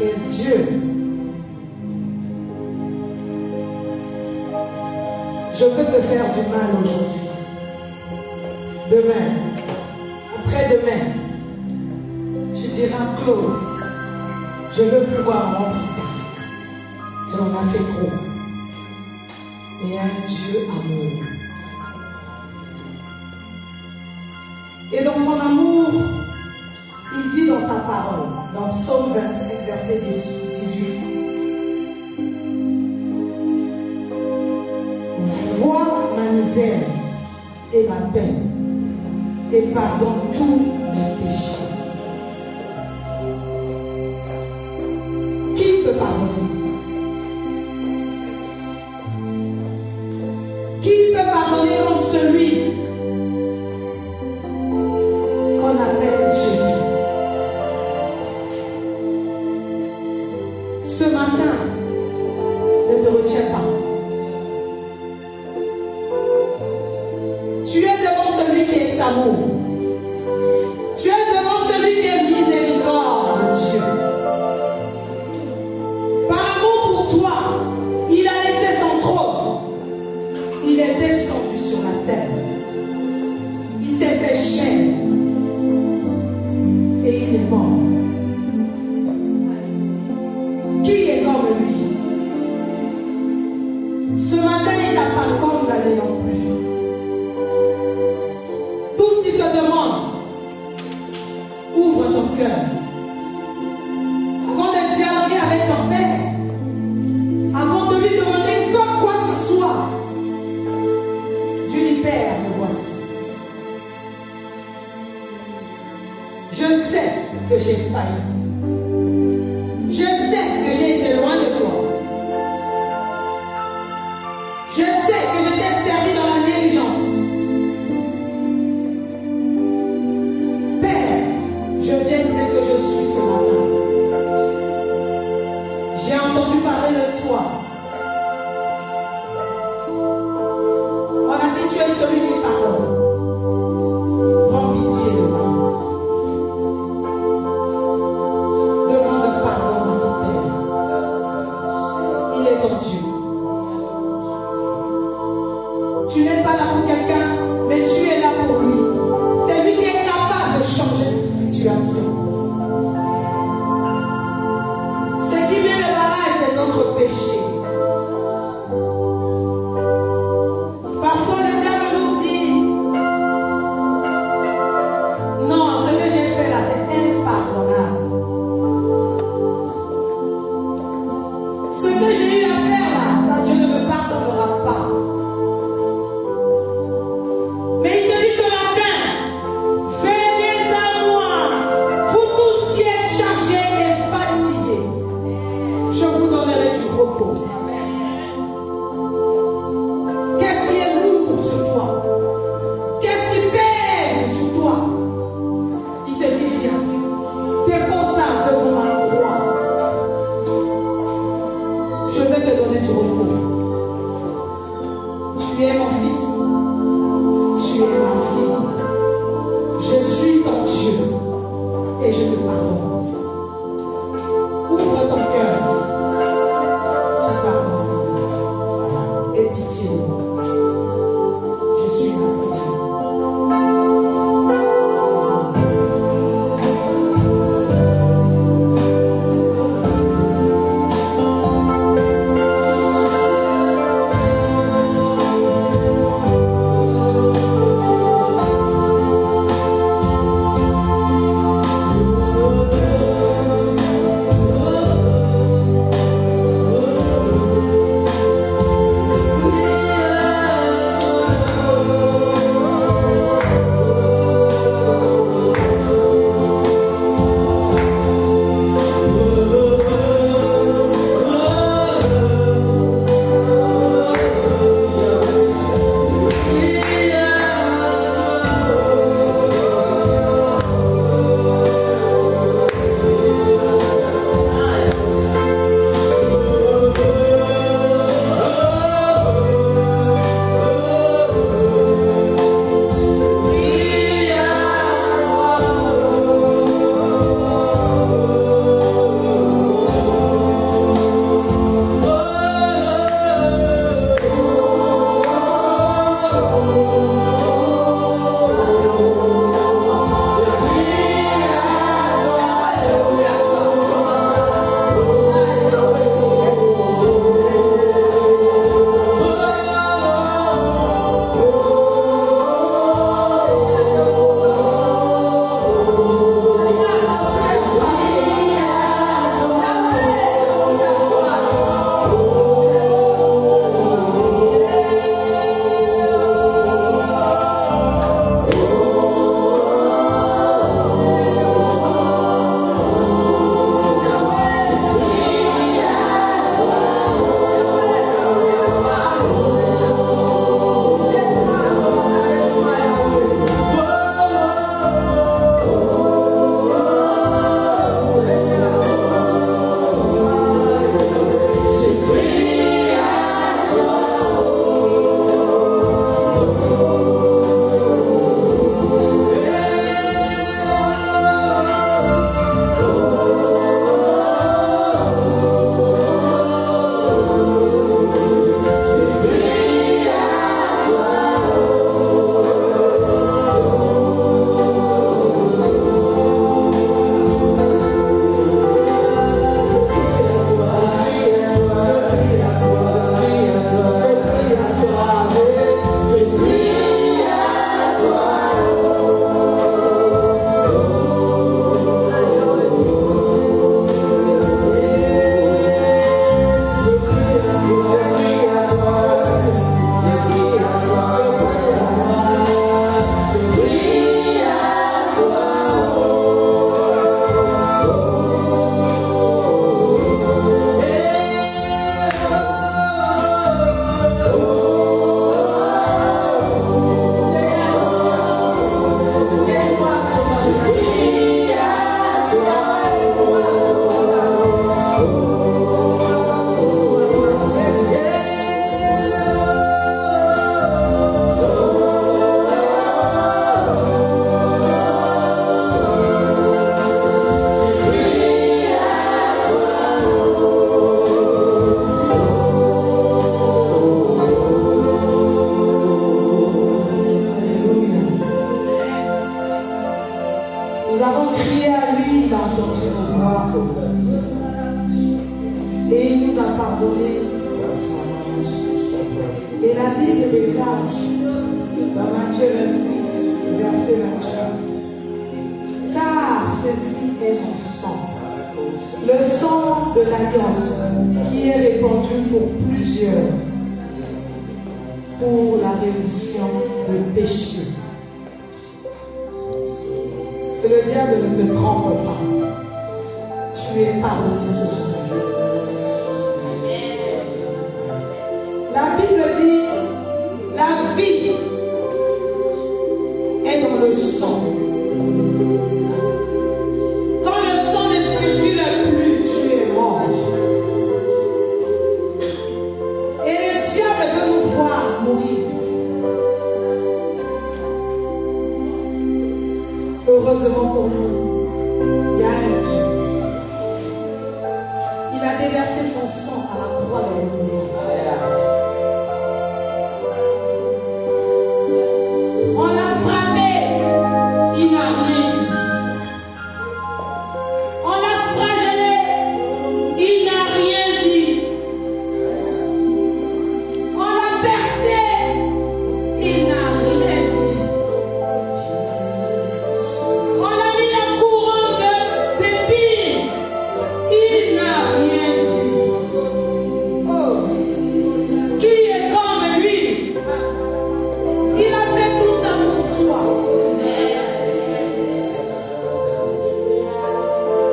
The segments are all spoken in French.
Et Dieu, je peux te faire du mal aujourd'hui. Demain, après-demain, tu diras close. Je ne veux plus voir mon visage. Et on a fait trop. Et un Dieu amour. Et dans son amour, il dit dans sa parole, dans Psaume 25, verset 18, vois ma misère et ma peine, et pardonne tous mes péchés. Qui peut pardonner? Qui peut pardonner comme celui qu'on appelle Jésus? Ce matin, ne te retiens pas. Tu es devant celui qui est amour. Tu es devant celui qui est miséricorde, Dieu. Par amour pour toi, il a laissé son trône. Il est descendu sur la terre. Il s'est fait chair. Et il est mort. Qui est comme lui? Ce matin, il n'a pas condamné non plus. Tout ce qu'il te demande, ouvre ton cœur. Avant de dialoguer avec ton Père, avant de lui demander quoi que ce soit, dis-lui, Père, me voici. Je sais que j'ai failli. Je sais que j'ai été loin de toi. Je sais que je t'ai servi dans la négligence. Père, je viens tel que je suis ce matin. J'ai entendu parler de toi. On a dit tu es celui qui pardonne. Prends pitié de moi. pardonné. Et la Bible déclare dans Matthieu 26, verset 28, car ceci est mon sang, le sang de l'alliance qui est répandu pour plusieurs, pour la rémission de péché. Que le diable ne te trompe pas. Tu es pardonné ce soir. La Bible dit, la vie est dans le sang. Quand le sang ne circule plus, tu es mort. Et le diable veut nous voir mourir. Heureusement pour nous, il y a un Dieu. Il a déversé son sang à la croix de l'Église. On l'a frappé, il n'a rien dit. On l'a flagellé, il n'a rien dit. On l'a percé, il n'a rien dit. On a mis la couronne d'épines, il n'a rien dit. Oh, qui est comme lui? Il a fait tout ça pour toi.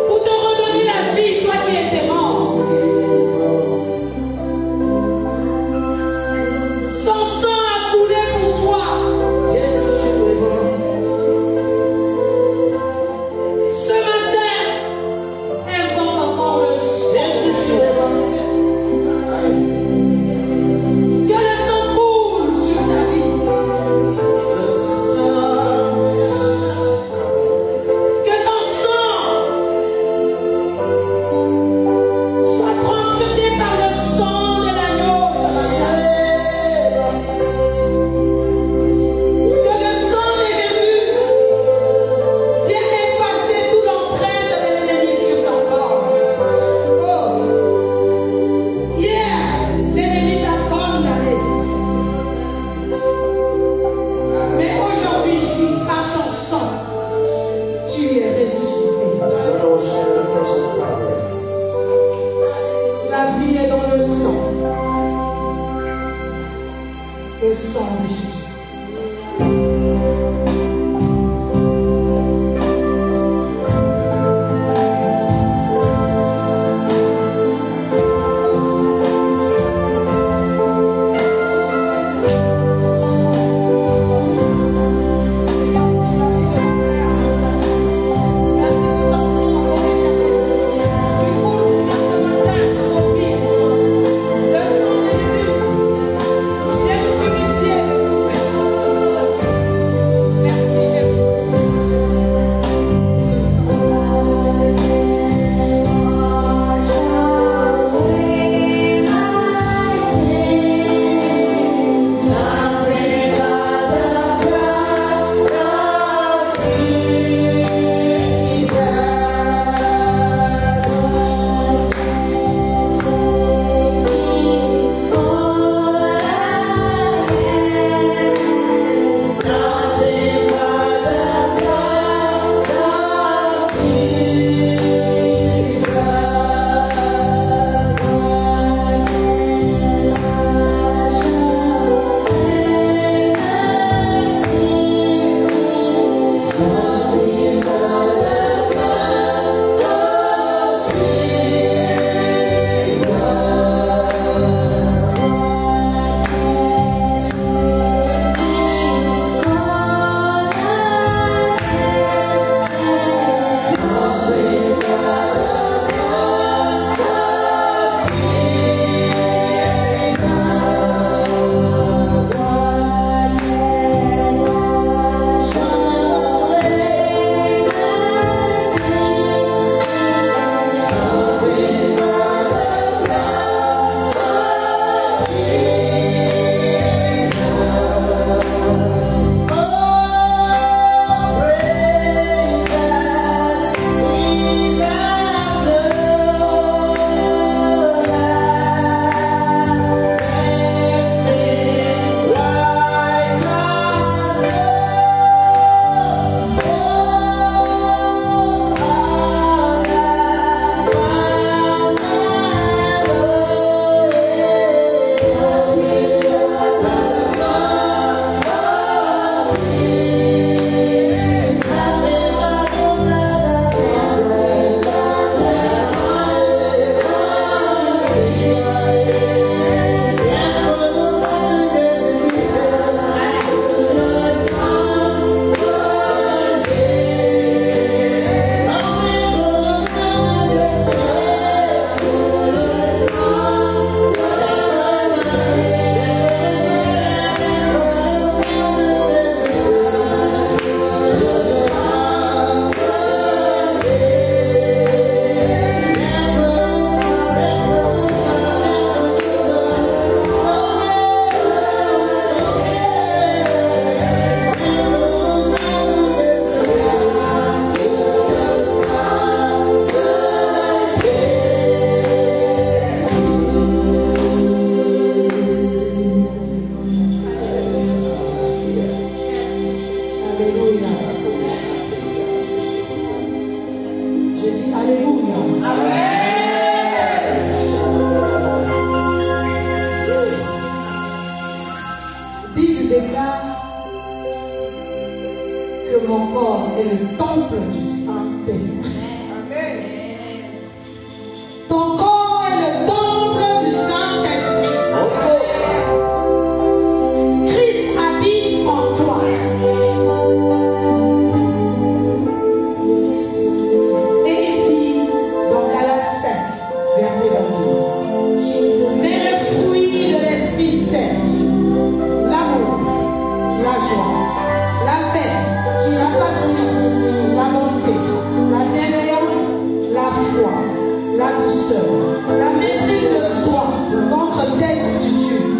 Pour te redonner la vie, toi qui étais mort. Son sang a coulé pour toi. Ce matin, invoque encore le sang. Que le sang coule sur ta vie. Que ton sang soit transmuté par le sang de l'agneau ce matin. Que le sang de Jésus vienne effacer toute l'empreinte de l'ennemi sur ton corps. Oh, hier, l'ennemi t'a condamné. Mais aujourd'hui, par son sang, tu es ressuscité. La vie est dans le sang. Le sang de Jésus. douceur, la maîtrise de soi contre telle attitude,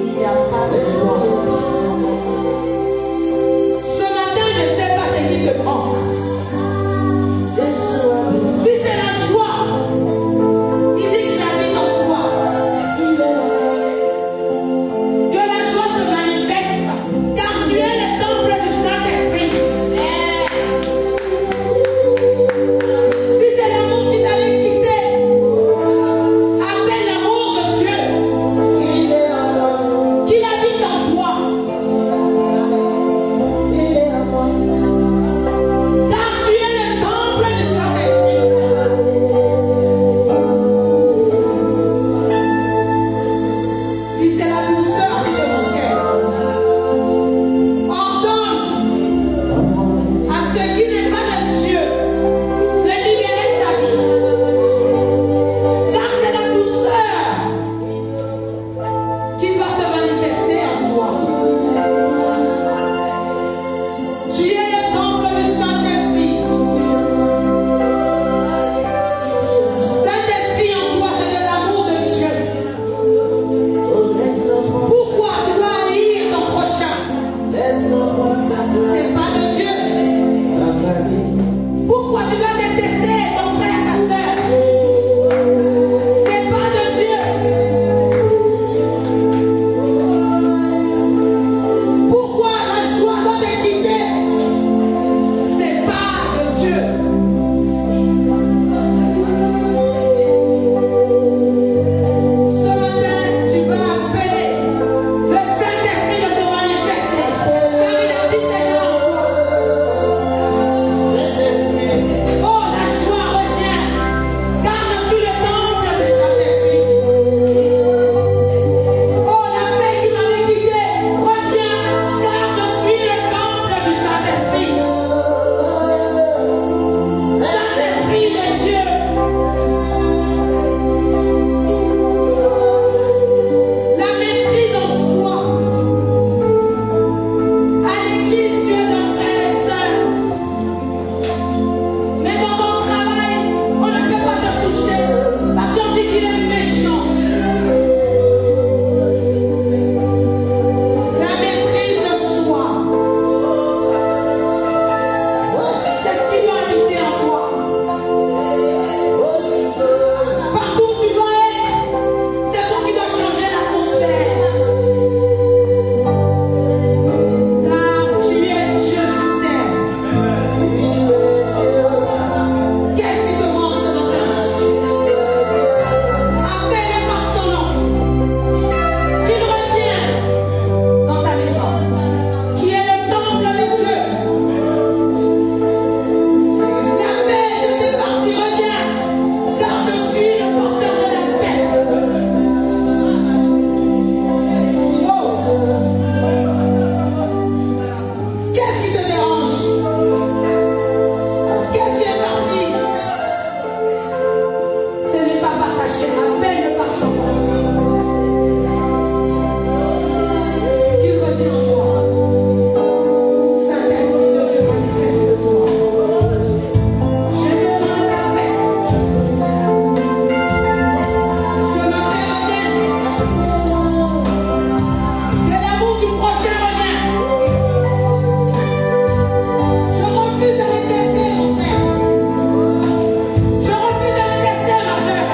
il n'y a pas de joie. Ce matin, je ne sais pas ce qui te manque. Si c'est la joie, il dit qu'il habite en toi. Que la joie se manifeste, car tu es le temple du Saint-Esprit. Si c'est l'amour qui t'avait quitté, appelle l'amour de Dieu, qu'il habite en toi. Car tu es le temple du Saint-Esprit. Si c'est la douceur qui te manquait, ordonne à ce qui n'est pas de Dieu de libérer ta vie. Car c'est la douceur qui doit se manifester en toi. Tu es le temple du Saint-Esprit. Saint-Esprit en toi, c'est de l'amour de Dieu. Pourquoi tu dois haïr ton prochain? C'est pas de Dieu. Pourquoi tu dois détester ton frère, ta soeur? C'est pas de Dieu. Pourquoi la joie doit te quitter? C'est pas de Dieu. Ce matin, tu vas appeler le Saint-Esprit de se manifester, car il habite déjà en toi. Oh, la joie revient, car je suis le temple du Saint-Esprit. Oh, la paix qui m'avait quitté revient, car je suis le temple du Saint-Esprit. Saint-Esprit de Dieu. La maîtrise en soi. À l'église, tu es un frère et sœur. Mais dans ton travail, on ne peut pas te toucher parce qu'on dit qu'il est méchant. La maîtrise de soi. C'est ce qui doit habiter en toi. Partout où tu dois être, c'est toi qui dois changer l'atmosphère. Car tu es Dieu sur terre. Qu'est-ce qui te manque ce matin? Appelle-le par son nom. Qu'il revienne dans ta maison, qui est le temple de Dieu. La paix de tes parties revient, car je suis le porteur de la paix. Oh! Qu'est-ce qui te dérange? Qu'est-ce qui est parti? Ce n'est pas par ta chair, appelle-le par son nom. Qu'il revienne en toi. Saint-Esprit de Dieu, manifeste-toi. J'ai besoin de ta paix. Que ma paix revienne. Que l'amour du prochain revienne. Je refuse de détester mon frère. Je refuse de détester ma soeur.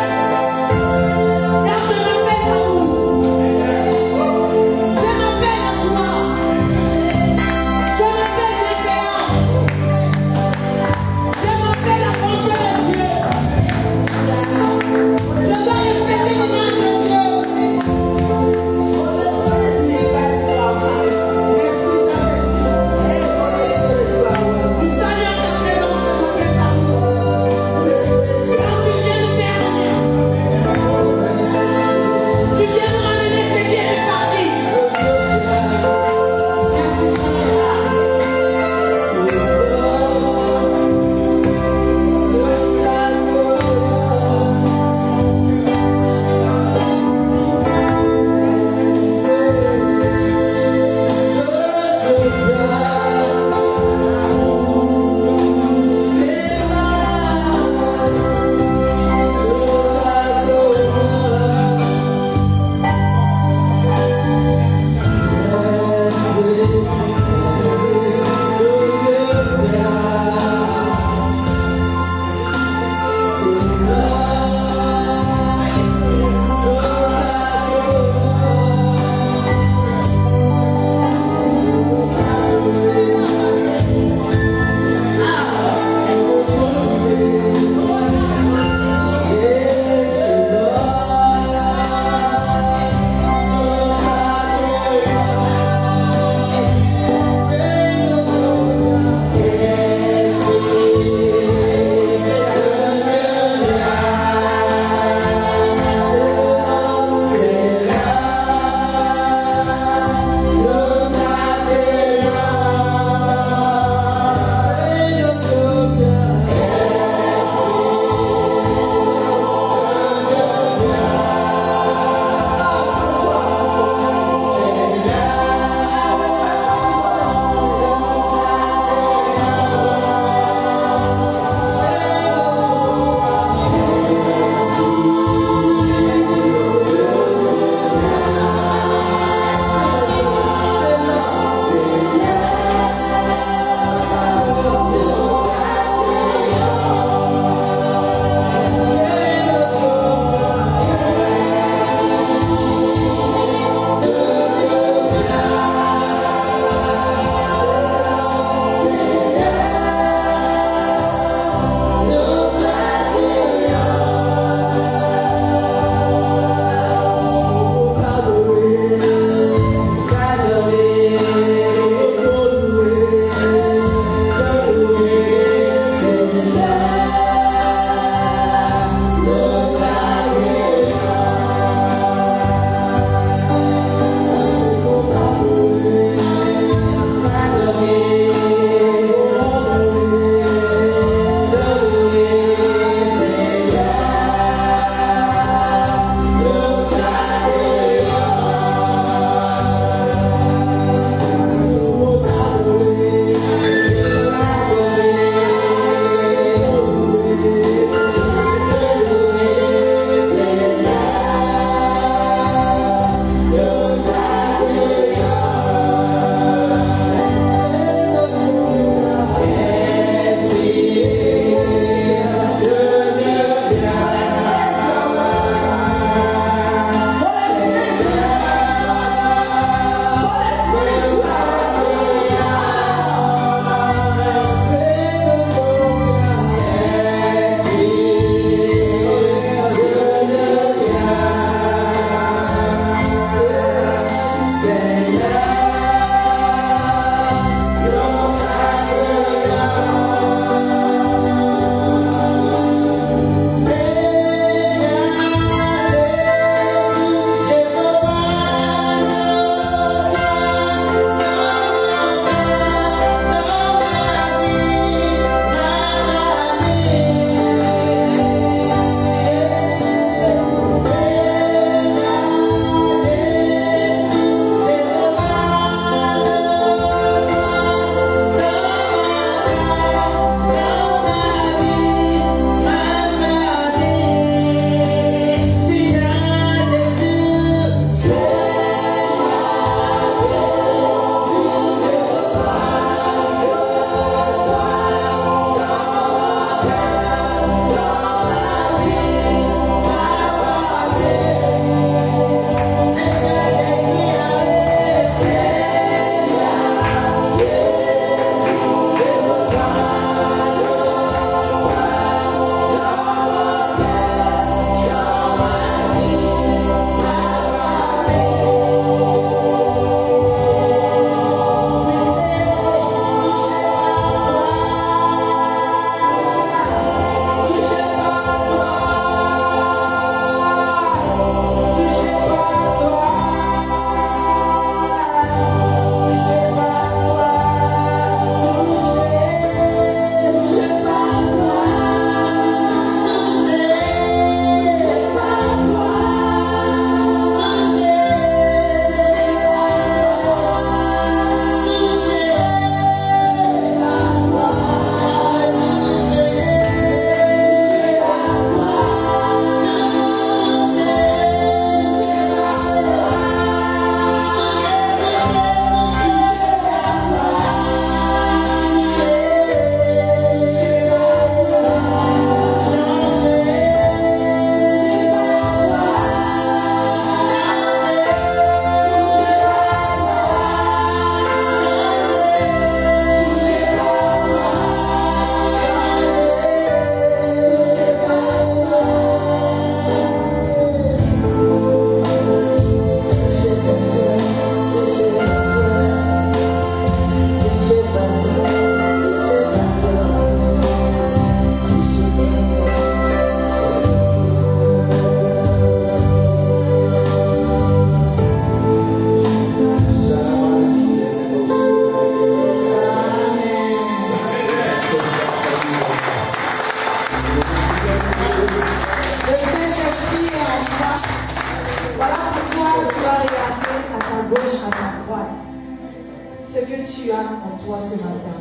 as en toi ce matin.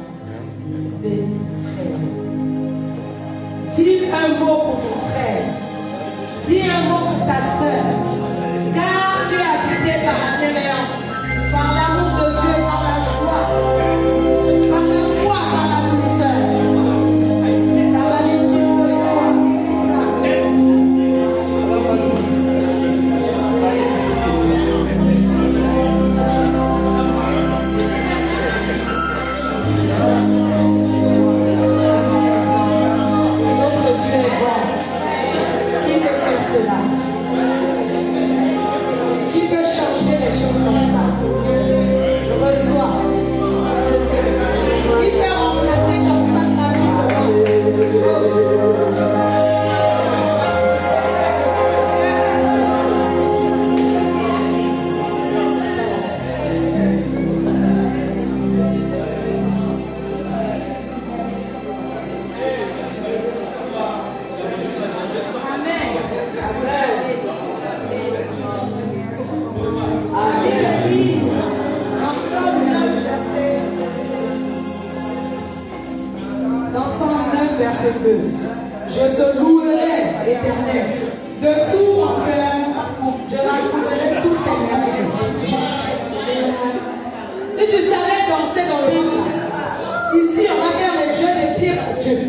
Mes frères. Dis un mot pour ton frère. Dis un mot pour ta soeur. Car tu es habité par la bienveillance, par l'amour de Dieu, par la joie, par la foi, par la douceur, par la maîtrise de soi. Notre Dieu est bon. Qui peut faire cela? Qui peut changer les choses comme ça? Reçois. Qui peut remplacer comme ça ta vie? Verset 2. Je te louerai, l'Éternel, de tout mon cœur, je raconterai toutes tes merveilles. Si tu savais danser dans le monde, ici on va faire les jeux des pieds pour Dieu.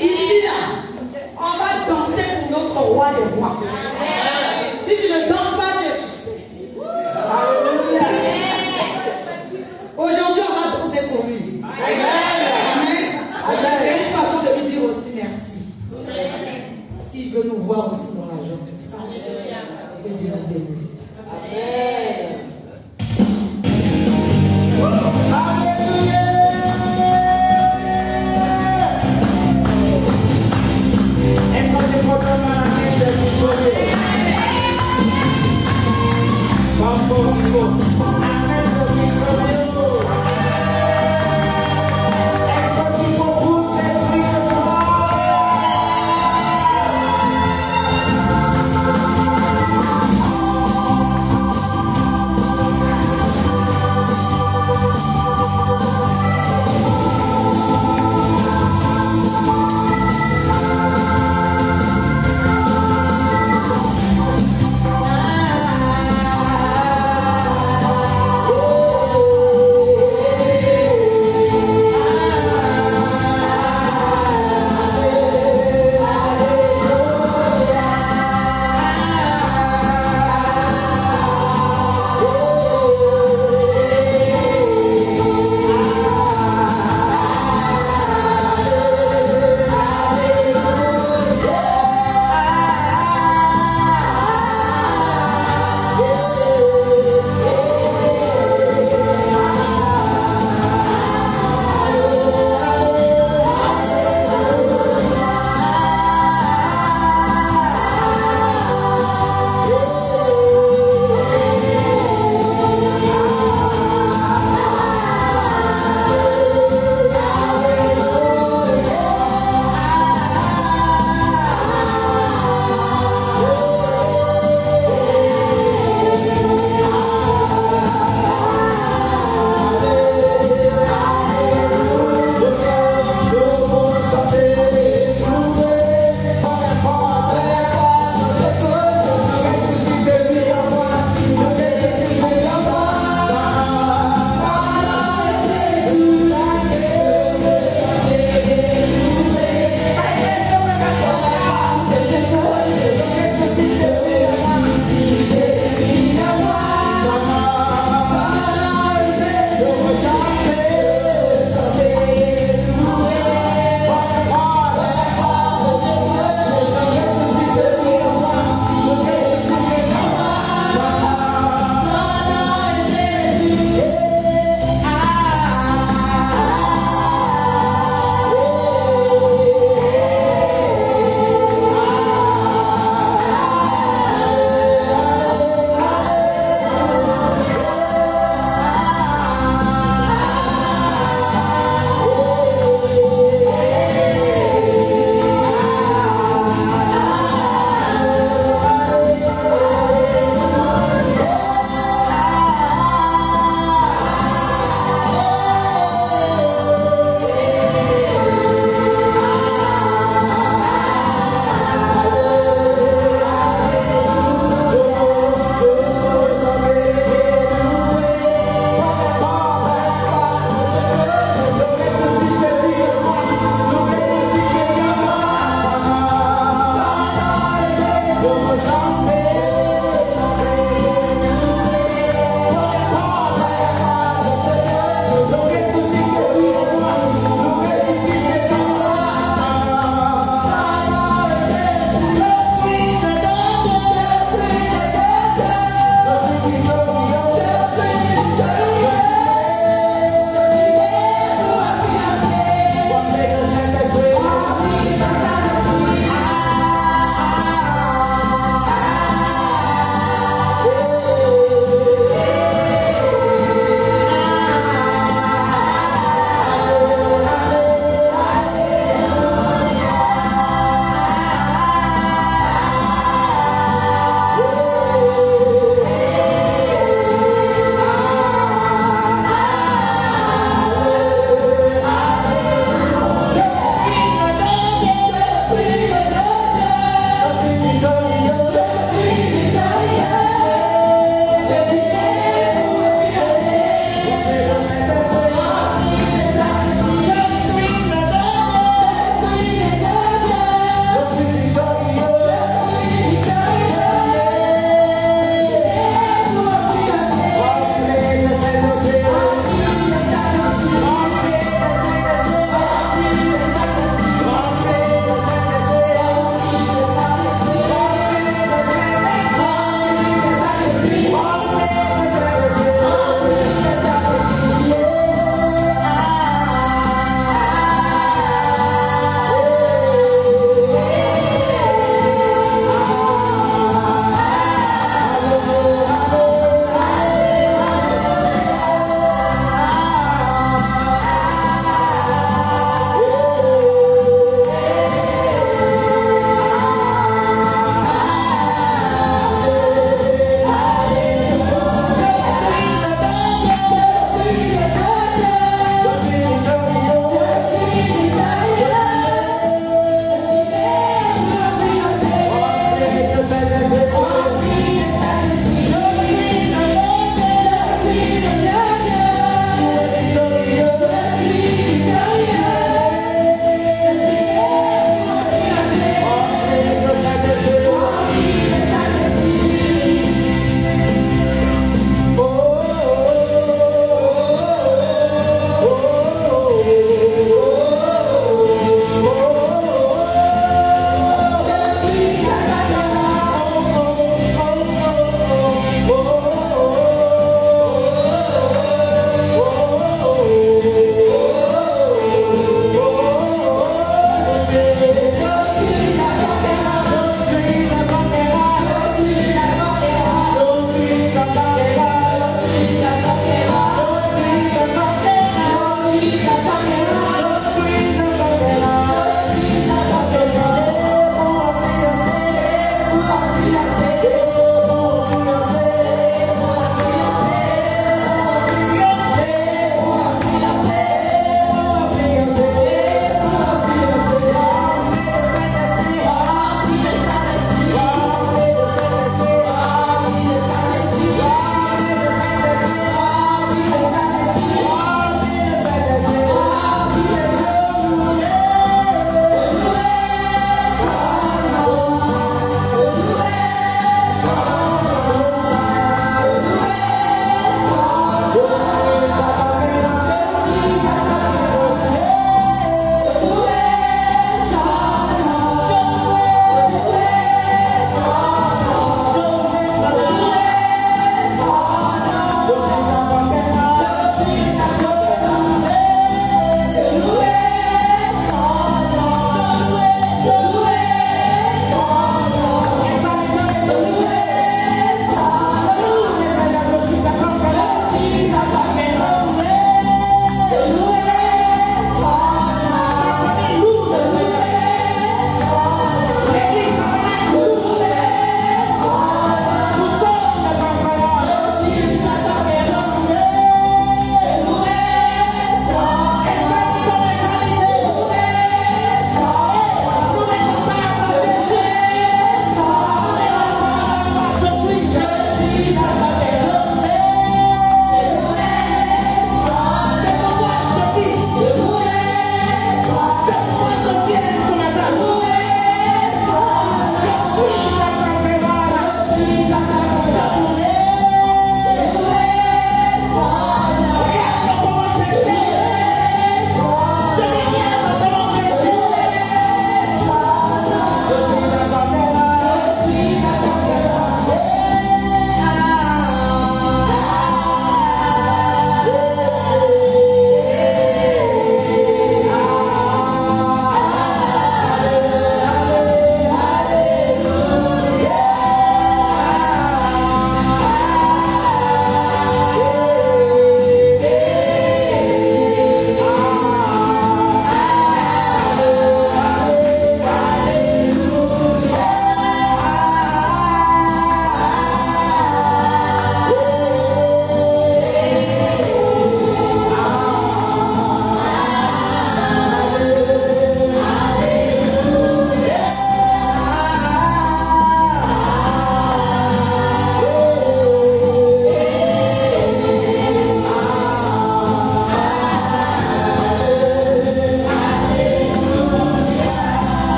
Ici là, on va danser pour notre roi des rois. Si tu ne danses pas, tu es suspect. Aujourd'hui, on va danser pour lui. C'est une façon de lui dire aussi merci. Parce qu'il veut nous voir aussi dans la joie. Que Dieu nous bénisse. Amen. Alléluia. Est-ce que c'est pour nous la vie de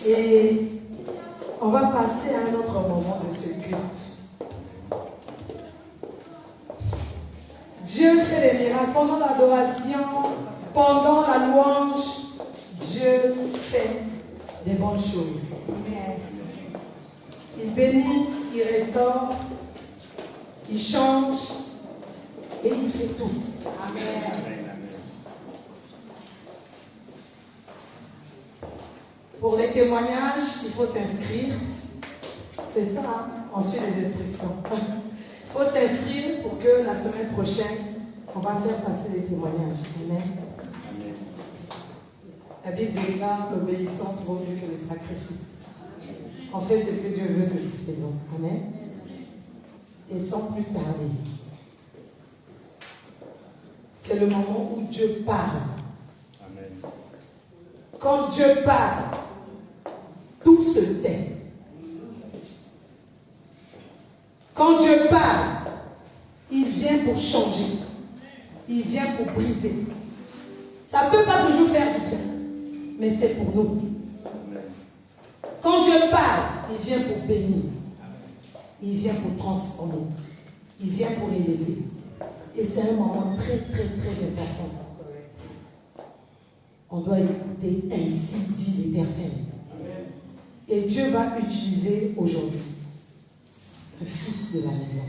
Et on va passer à un autre moment de ce culte. Dieu fait des miracles pendant l'adoration, pendant la louange. Dieu fait des bonnes choses. Il bénit, il restaure, il change et il fait tout. Amen. Pour les témoignages, il faut s'inscrire. C'est ça, hein? Ensuite les instructions. Il faut s'inscrire pour que la semaine prochaine, on va faire passer les témoignages. Amen. La Bible déclare l'obéissance vaut mieux que le sacrifice. On fait ce que Dieu veut que nous faisons. Amen. Et sans plus tarder, c'est le moment où Dieu parle. Amen. Quand Dieu parle, tout se tait. Quand Dieu parle, il vient pour changer. Il vient pour briser. Ça ne peut pas toujours faire du bien, mais c'est pour nous. Quand Dieu parle, il vient pour bénir. Il vient pour transformer. Il vient pour élever. Et c'est un moment très, très, très important. On doit écouter ainsi dit l'Éternel. Et Dieu va utiliser aujourd'hui le fils de la maison.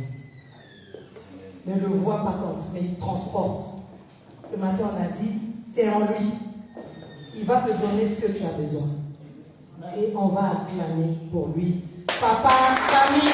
Ne le voit pas comme ça, mais il transporte. Ce matin, on a dit, c'est en lui. Il va te donner ce que tu as besoin. Et on va acclamer pour lui. Papa Camille.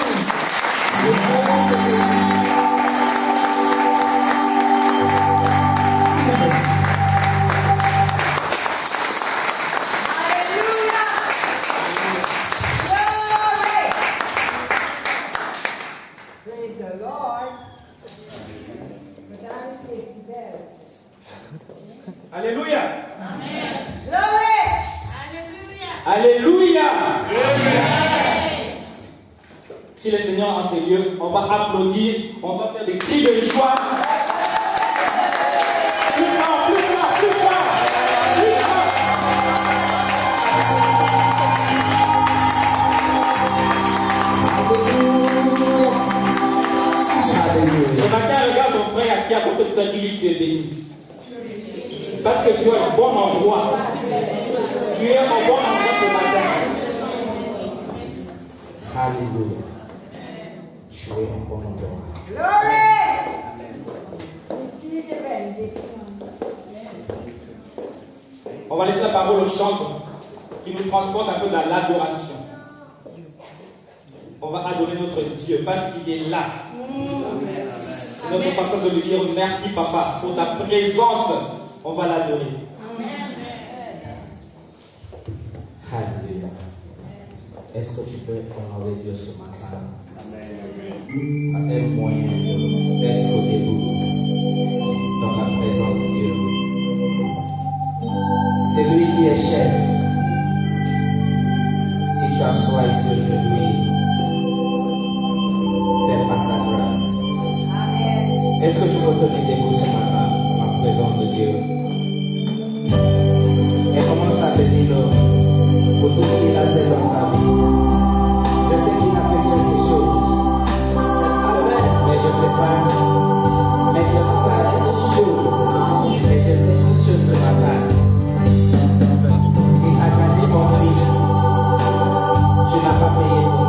Alléluia. Alléluia. Si le Seigneur est en ces lieux, on va applaudir, on va faire des cris de joie. Plus fort, plus fort, plus fort, plus fort. Ce matin, regarde ton frère qui est à côté de toi, dis-lui tu es béni. Parce que tu es au bon endroit. Tu es au bon endroit ce matin. Alléluia. Tu es au bon endroit. On va laisser la parole au chantre qui nous transporte un peu dans l'adoration. On va adorer notre Dieu parce qu'il est là. C'est notre façon de lui dire merci papa pour ta présence. On va l'adorer. Alléluia. Est-ce que tu peux honorer Dieu ce matin? Un moyen d'être debout dans la présence de Dieu. C'est lui qui est chef. Si tu assois ici aujourd'hui, c'est par sa grâce. Est-ce que tu peux te tenir debout ce matin dans la présence de Dieu? Et commence à bénir pour tout ce qu'il a fait dans ta vie. Je sais qu'il a fait quelque chose. Mais je ne sais pas. Mais je sais une chose. Et je sais une chose ce matin. Il a gagné ton vie. Tu n'as pas payé pour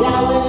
Yahweh,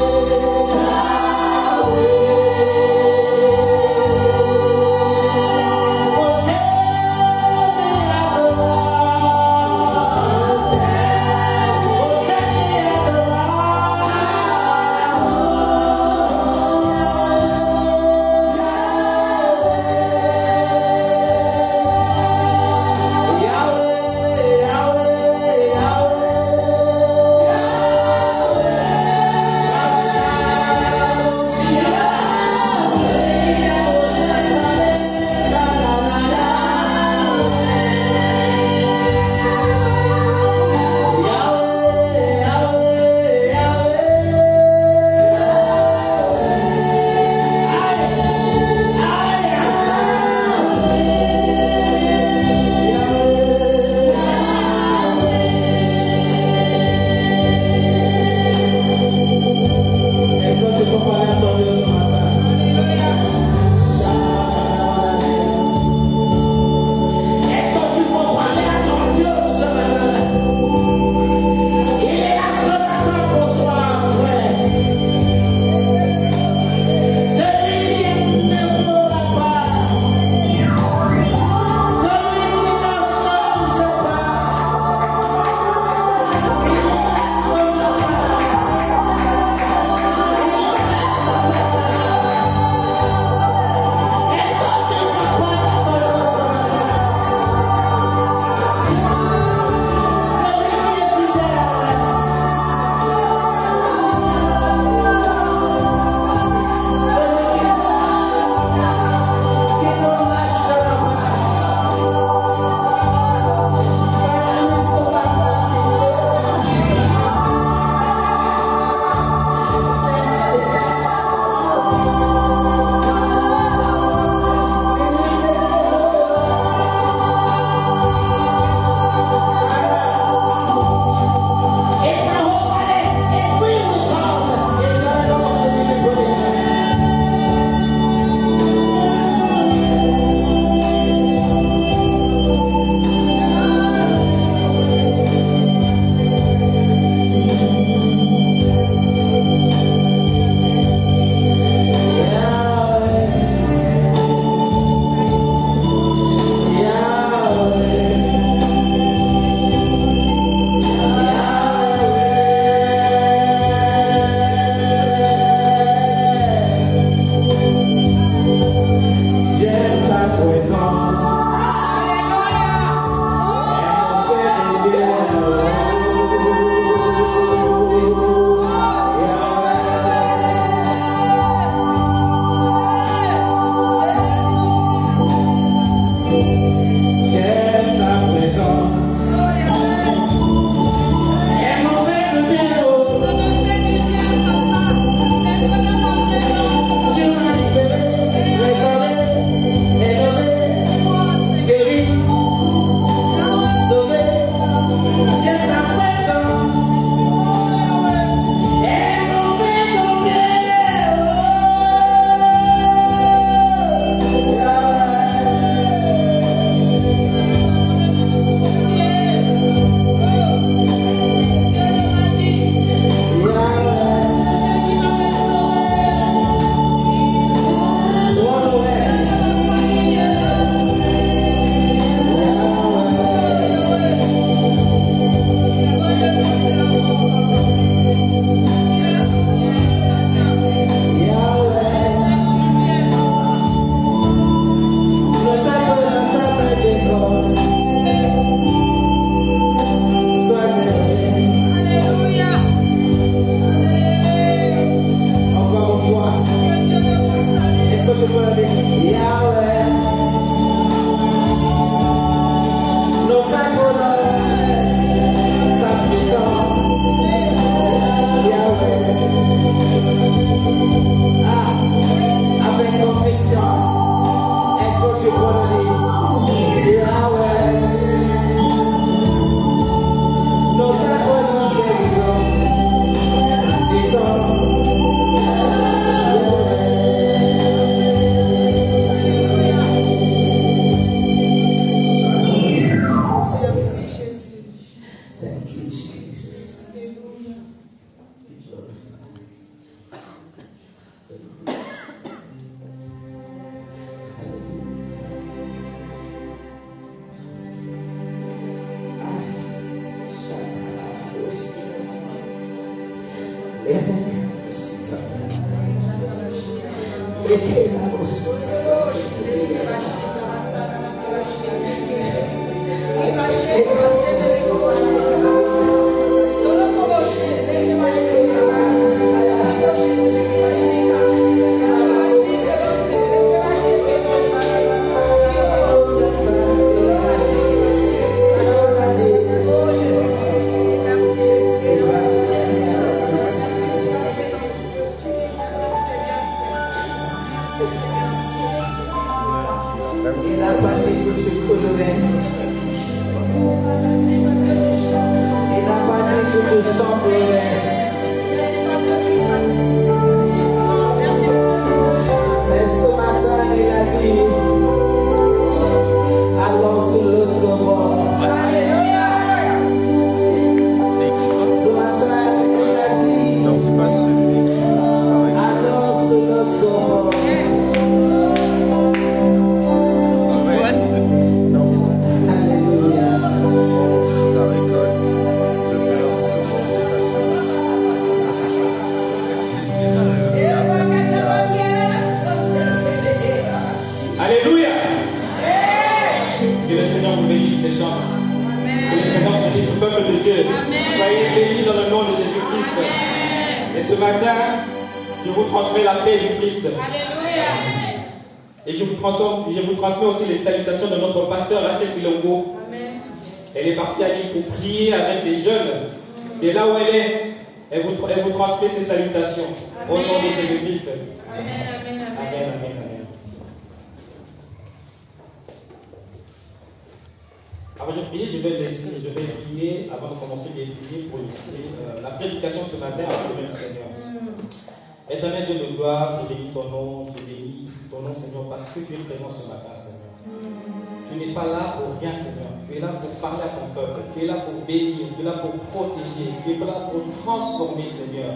Transformer, Seigneur.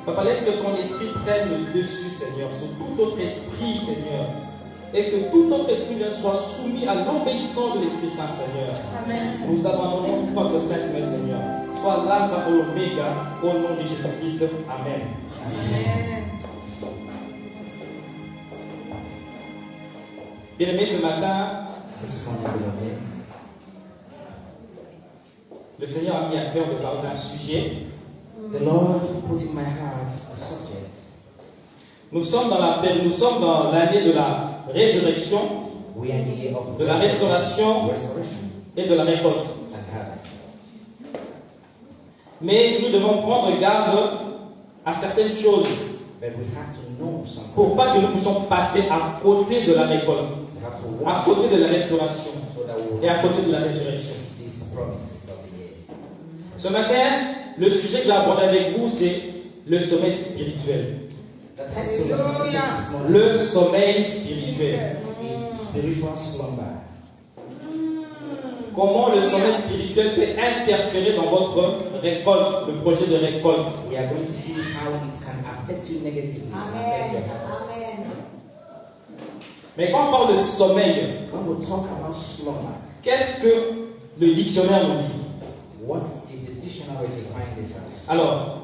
Papa, laisse que ton esprit prenne le dessus, Seigneur, sur tout autre esprit, Seigneur. Et que tout autre esprit soit soumis à l'obéissance de l'Esprit Saint, Seigneur. Amen. Nous abandonnons notre sainte main, Seigneur. Sois l'alpha et l'oméga, au nom de Jésus-Christ. Amen. Amen. Bien-aimés, ce matin, le Seigneur a mis à cœur de parler d'un sujet. The Lord put in my heart a subject. Nous sommes dans l'année de la résurrection, We are in the year of de la restauration et de la récolte. And harvest. Mais nous devons prendre garde à certaines choses But we have to know something. pour pas que nous puissions passer à côté de la récolte, We have to à watch côté de la restauration so that we et à côté de la résurrection. these promises of the year. Ce matin, le sujet que je vais aborder avec vous, c'est le sommeil spirituel. The title of this morning Le sommeil spirituel. is spiritual slumber. Comment le sommeil spirituel peut interférer dans votre récolte, le projet de récolte. We are going to see how it can affect you negatively and affect your harvest. Mais quand on parle de sommeil, When we talk about slumber, qu'est-ce que le dictionnaire nous dit? what did the dictionary define this as? Alors,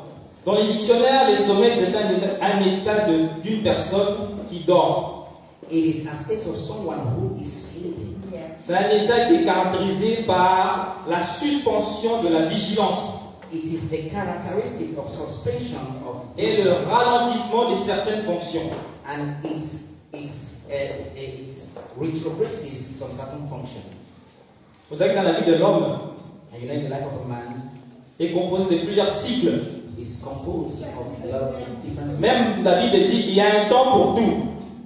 dans les dictionnaires, le sommeil c'est un état d'une personne qui dort. It is a state of someone who is sleeping. C'est un état qui est caractérisé par la suspension de la vigilance It is the characteristic of suspension of et le ralentissement de certaines fonctions. and it retrogresses some certain functions. Vous savez que dans la vie de l'homme, And you know, the life of a man est composé de plusieurs cycles. is composed of a lot of different. Même la Bible dit qu'il y a un temps pour tout.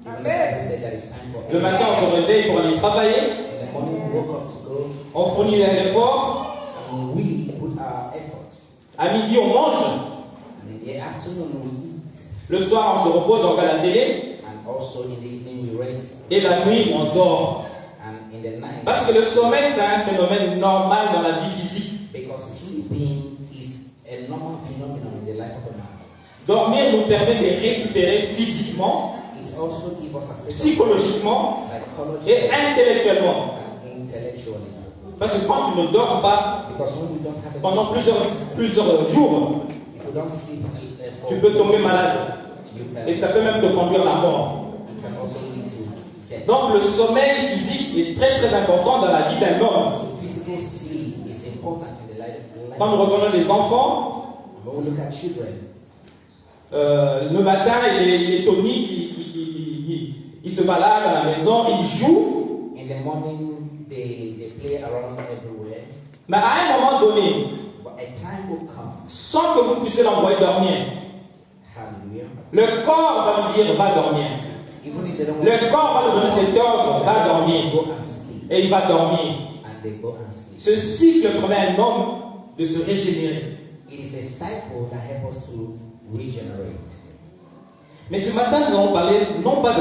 Even the Bible said there is time for Le matin, on se réveille pour aller travailler, In the morning we woke up to go, on fournit un effort. and we put our effort. À midi, on mange. And in the afternoon we eat. Le soir, on se repose, on regarde la télé. And also in the evening we rest. Et la nuit, on dort. And in the night, Parce que le sommeil, c'est un phénomène normal dans la vie physique. because sleeping is a normal phenomenon in the life of a man. Dormir nous permet de récupérer physiquement, It also gives us a psychologiquement psychology et intellectuellement. and intellectually. Parce que quand tu ne dors pas Because when we don't have a pendant plusieurs jours, if we don't sleep tu peux tomber malade. Et ça peut même te conduire à la mort. It can also lead to death. Donc le sommeil physique est très très important dans la vie d'un homme. So physical sleep is important in the life. Quand nous regardons les enfants, When we look at children, le matin il est tonique, il se balade à la maison, il joue, in the morning they play around everywhere. mais à un moment donné, But a time will come. sans que vous puissiez l'envoyer dormir, Hallelujah. le corps va lui dire va dormir. Even if they don't Le corps va lui donner cet ordre, va dormir. go and sleep, Et il va dormir. and they go and sleep. Ce cycle permet à un homme de se régénérer. It is a cycle that helps us to regenerate. Mais ce matin, nous allons parler non pas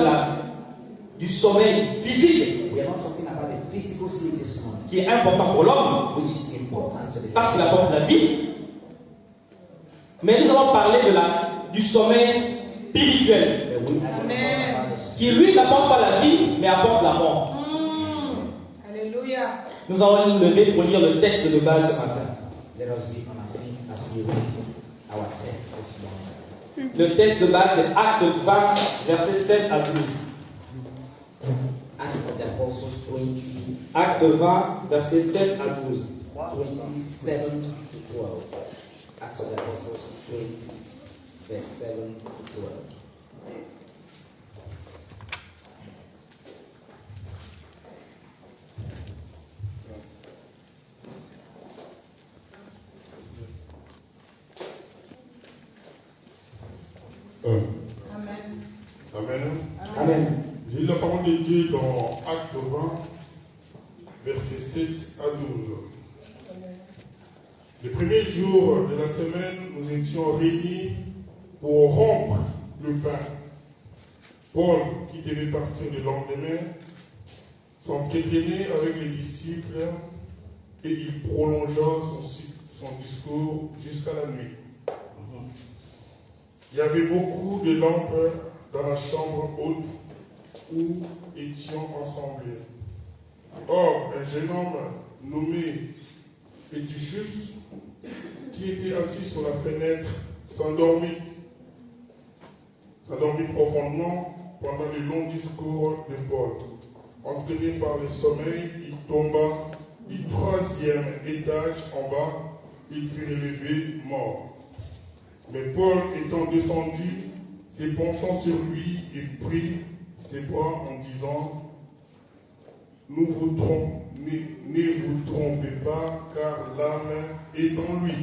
du sommeil physique, We are not talking about the physical sleep this morning, qui est important pour l'homme, which is important to the parce qu'il apporte la vie. Mais nous allons parler du sommeil spirituel, But we are not talking about the qui lui n'apporte pas la vie, mais apporte la mort. Alléluia. Nous allons nous lever pour lire le texte de base ce matin. Let us be on our feet as we read our text this morning. Le texte de base est Acte 20, versets 7 à 12. Acts of the Apostles 20, Acte 20, versets 7 à 12. 27 to 12. Acts of the Apostles 20, verse 7 to 12. Amen. Amen. Amen. J'ai la parole de Dieu dans Acte 20, versets 7 à 12. Les premiers jours de la semaine, nous étions réunis pour rompre le pain. Paul, qui devait partir le lendemain, s'entretenait avec les disciples et il prolongea son discours jusqu'à la nuit. Il y avait beaucoup de lampes dans la chambre haute où étions ensemble. Or, un jeune homme nommé Eutychus, qui était assis sur la fenêtre, s'endormit profondément pendant le long discours de Paul. Entraîné par le sommeil, il tomba du 3e étage en bas, il fut relevé mort. Mais Paul étant descendu, se penchant sur lui, il prit ses bras en disant, ne vous trompez pas, car l'âme est en lui.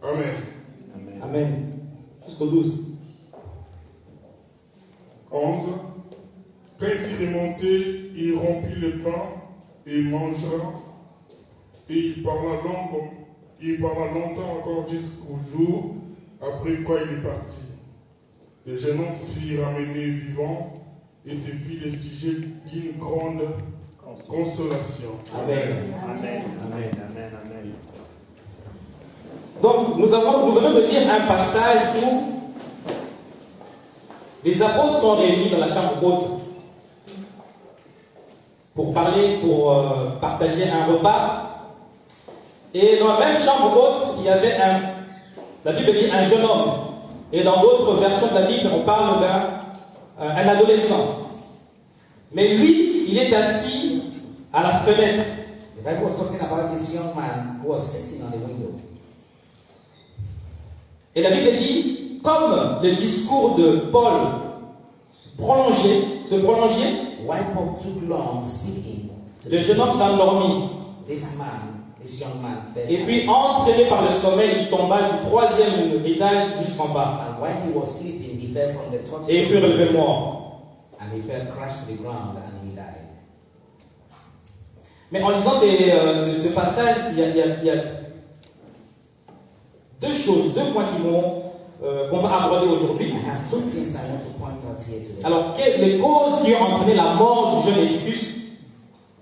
Amen. Amen. Jusqu'au 12. 11. Quand il fut remonté, il rompit le pain et mangea, et il parla longtemps encore jusqu'au jour, après quoi il est parti. Le jeune homme fut ramené vivant, et ce fut le sujet d'une grande consolation. Amen. Amen. Amen. Amen. Amen. Donc, nous venons de lire un passage où les apôtres sont réunis dans la chambre haute pour partager un repas. Et dans la même chambre haute, il y avait la Bible dit un jeune homme. Et dans d'autres versions de la Bible, on parle d'un adolescent. Mais lui, il est assis à la fenêtre. The Bible was talking about this young man who was sitting on the window. Et la Bible dit, comme le discours de Paul se prolongeait, Why Paul took long speaking to le jeune homme s'endormit. this young man fell. Et puis, entraîné par le sommeil, il tomba du 3e étage jusqu'en bas. And while he was sleeping, he fell from the top Et il fut relevé mort. and he fell crashed to the ground and he died. Mais en lisant ce passage, il y a deux points qu'on va aborder aujourd'hui. I have two things I want to point out here today. Alors, les causes qui ont entraîné la mort du jeune Eutychus,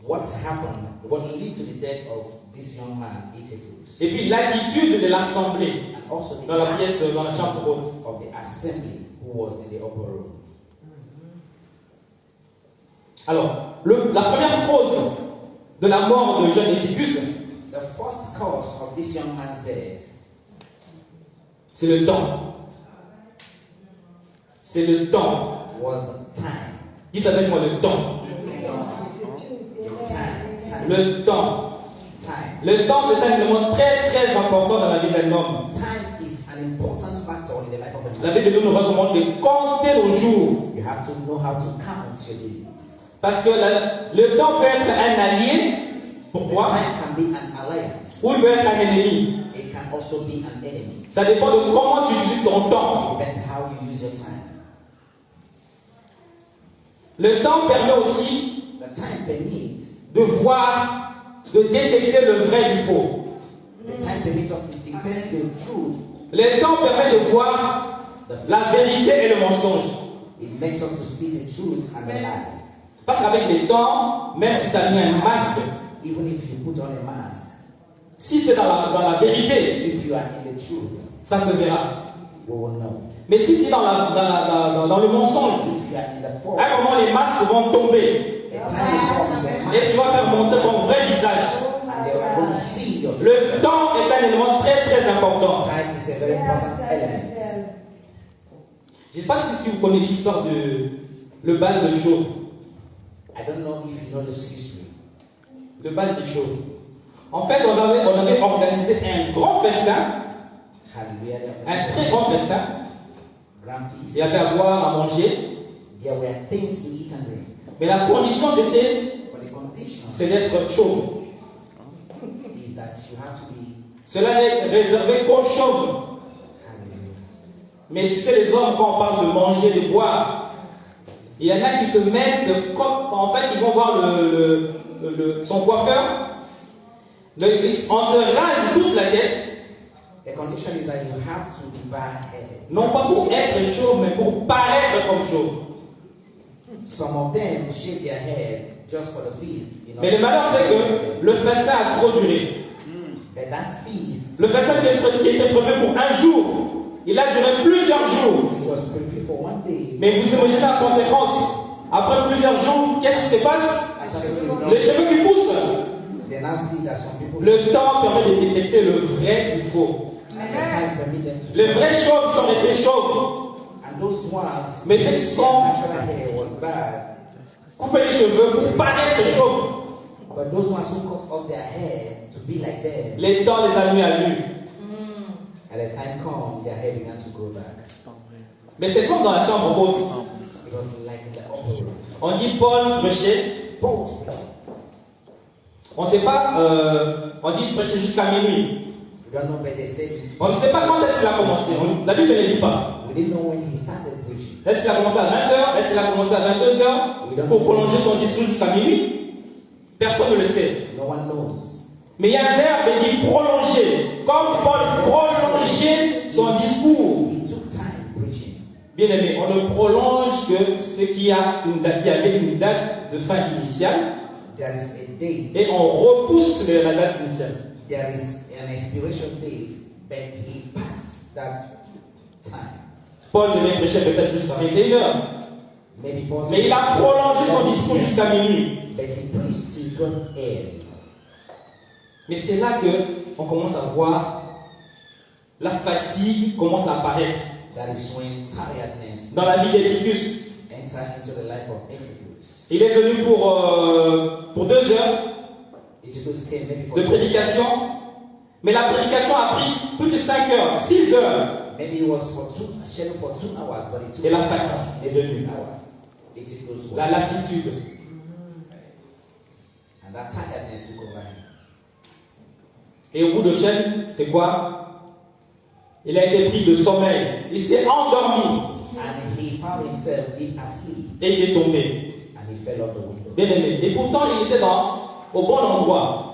What's happened? What led to the death of this young man, Eutychus, et puis l'attitude de l'assemblée and also the dans la chambre haute. of the assembly who was in the upper room. Alors, la première cause de la mort de jeune Eutychus, The first cause of this young man's death c'est le temps. C'est le temps. was the time. Dites avec moi le temps. Time. Le temps. Time. Le temps, c'est un élément très très important dans la vie d'un homme. Time is an important factor in the life of a La man. Bible nous recommande de compter nos jours. You have to know how to count your days. Parce que le temps peut être un allié. Pourquoi? Time can be an alliance. Ou il peut être un ennemi. It can also be an enemy. Ça dépend de comment tu utilises ton temps. Depends how you use your time. Le temps permet aussi The time permits. de voir, de détecter le vrai du faux. The time permits of detect the truth. Le temps permet de voir la vérité et le mensonge. It makes us to see the truth and the lies. Parce qu'avec le temps, même si tu as mis un masque, Even if you put on a mask, si tu es dans la vérité, if you are in the truth, ça se verra. we will know. Mais si tu es dans le mensonge, If you are in the fog, à un moment les masques vont tomber a time will come, the et tu vas faire monter ton vrai visage. and they are going to see your truth. Le temps est un élément très très important. Time is a very important element. Je ne sais pas si vous connaissez l'histoire de le bal de Chauve. I don't know if you know this history. Le bal de Chauve. En fait, on avait organisé un grand festin, Hallelujah. un très grand festin. Grand feast. Il y avait à boire, à manger. There were things to eat and drink. Mais la condition c'était, But the condition c'est d'être chauve. is that you have to be. Cela n'est réservé qu'aux chauves. Hallelujah. Mais tu sais, les hommes, quand on parle de manger, de boire, il y en a qui se mettent comme, en fait, ils vont voir son coiffeur. On se rase toute la tête, The condition is that you have to be bareheaded. non pas pour être chauve, mais pour paraître comme chauve. Some of them shave their head just for the feast. You know. Mais le malheur, c'est que le festin a trop duré. But that feast, Le festin qui était prévu pour un jour, il a duré plusieurs jours. it was prepared for one day. Mais vous imaginez la conséquence. Après plusieurs jours, qu'est-ce qui se passe? Les cheveux qui poussent. They now see that some people. Le temps permet de détecter le vrai du faux. And the time permit them to. Les vrais chauves sont restés chauves. And those ones. Mais ceux qui sont Natural hair was bad. coupés les cheveux pour paraître chauves, But those ones who cut off their hair to be like them. les temps les a mis à nu. At the time come, their hair began to grow back. Mais c'est comme dans la chambre haute. It was like in the upper room. On dit Paul prêchait. Both. On ne sait pas, on dit prêcher jusqu'à minuit. We don't know, but they said On ne sait pas quand est-ce qu'il a commencé. La Bible ne le dit pas. we didn't know when he started preaching. Est-ce qu'il a commencé à 20h? Est-ce qu'il a commencé à 22h? Pour prolonger son discours jusqu'à minuit? Personne ne le sait. No one knows. Mais il y a un verbe qui dit prolonger. Comme Paul prolongeait son discours. He took time preaching. Bien aimé, on ne prolonge que ce qui a une date, qui avait une date de fin initiale. There is a date. Et on repousse la date initiale. There is an expiration date, but he passed that time. Paul devait prêcher peut-être jusqu'à 21h. Maybe possible. Mais il a prolongé son discours jusqu'à minuit. But he preached till 12 a.m. Mais c'est là qu'on commence à voir la fatigue commence à apparaître That is when tiredness dans la vie d'Éticus. entered into the life of Eutychus. Il est venu pour 2 heures Eutychus came maybe for de prédication, mais la prédication a pris plus de 5 heures, 6 heures. maybe it was scheduled for 2 hours, but it took Et la fatigue est maybe venue. 6 hours. Eutychus was La lassitude. and that tiredness took over him. Et au bout de chaîne, c'est quoi? Il a été pris de sommeil. Il s'est endormi And he found himself deep asleep et il est tombé. and he fell out the window. Bien aimé. Et pourtant, il était au bon endroit.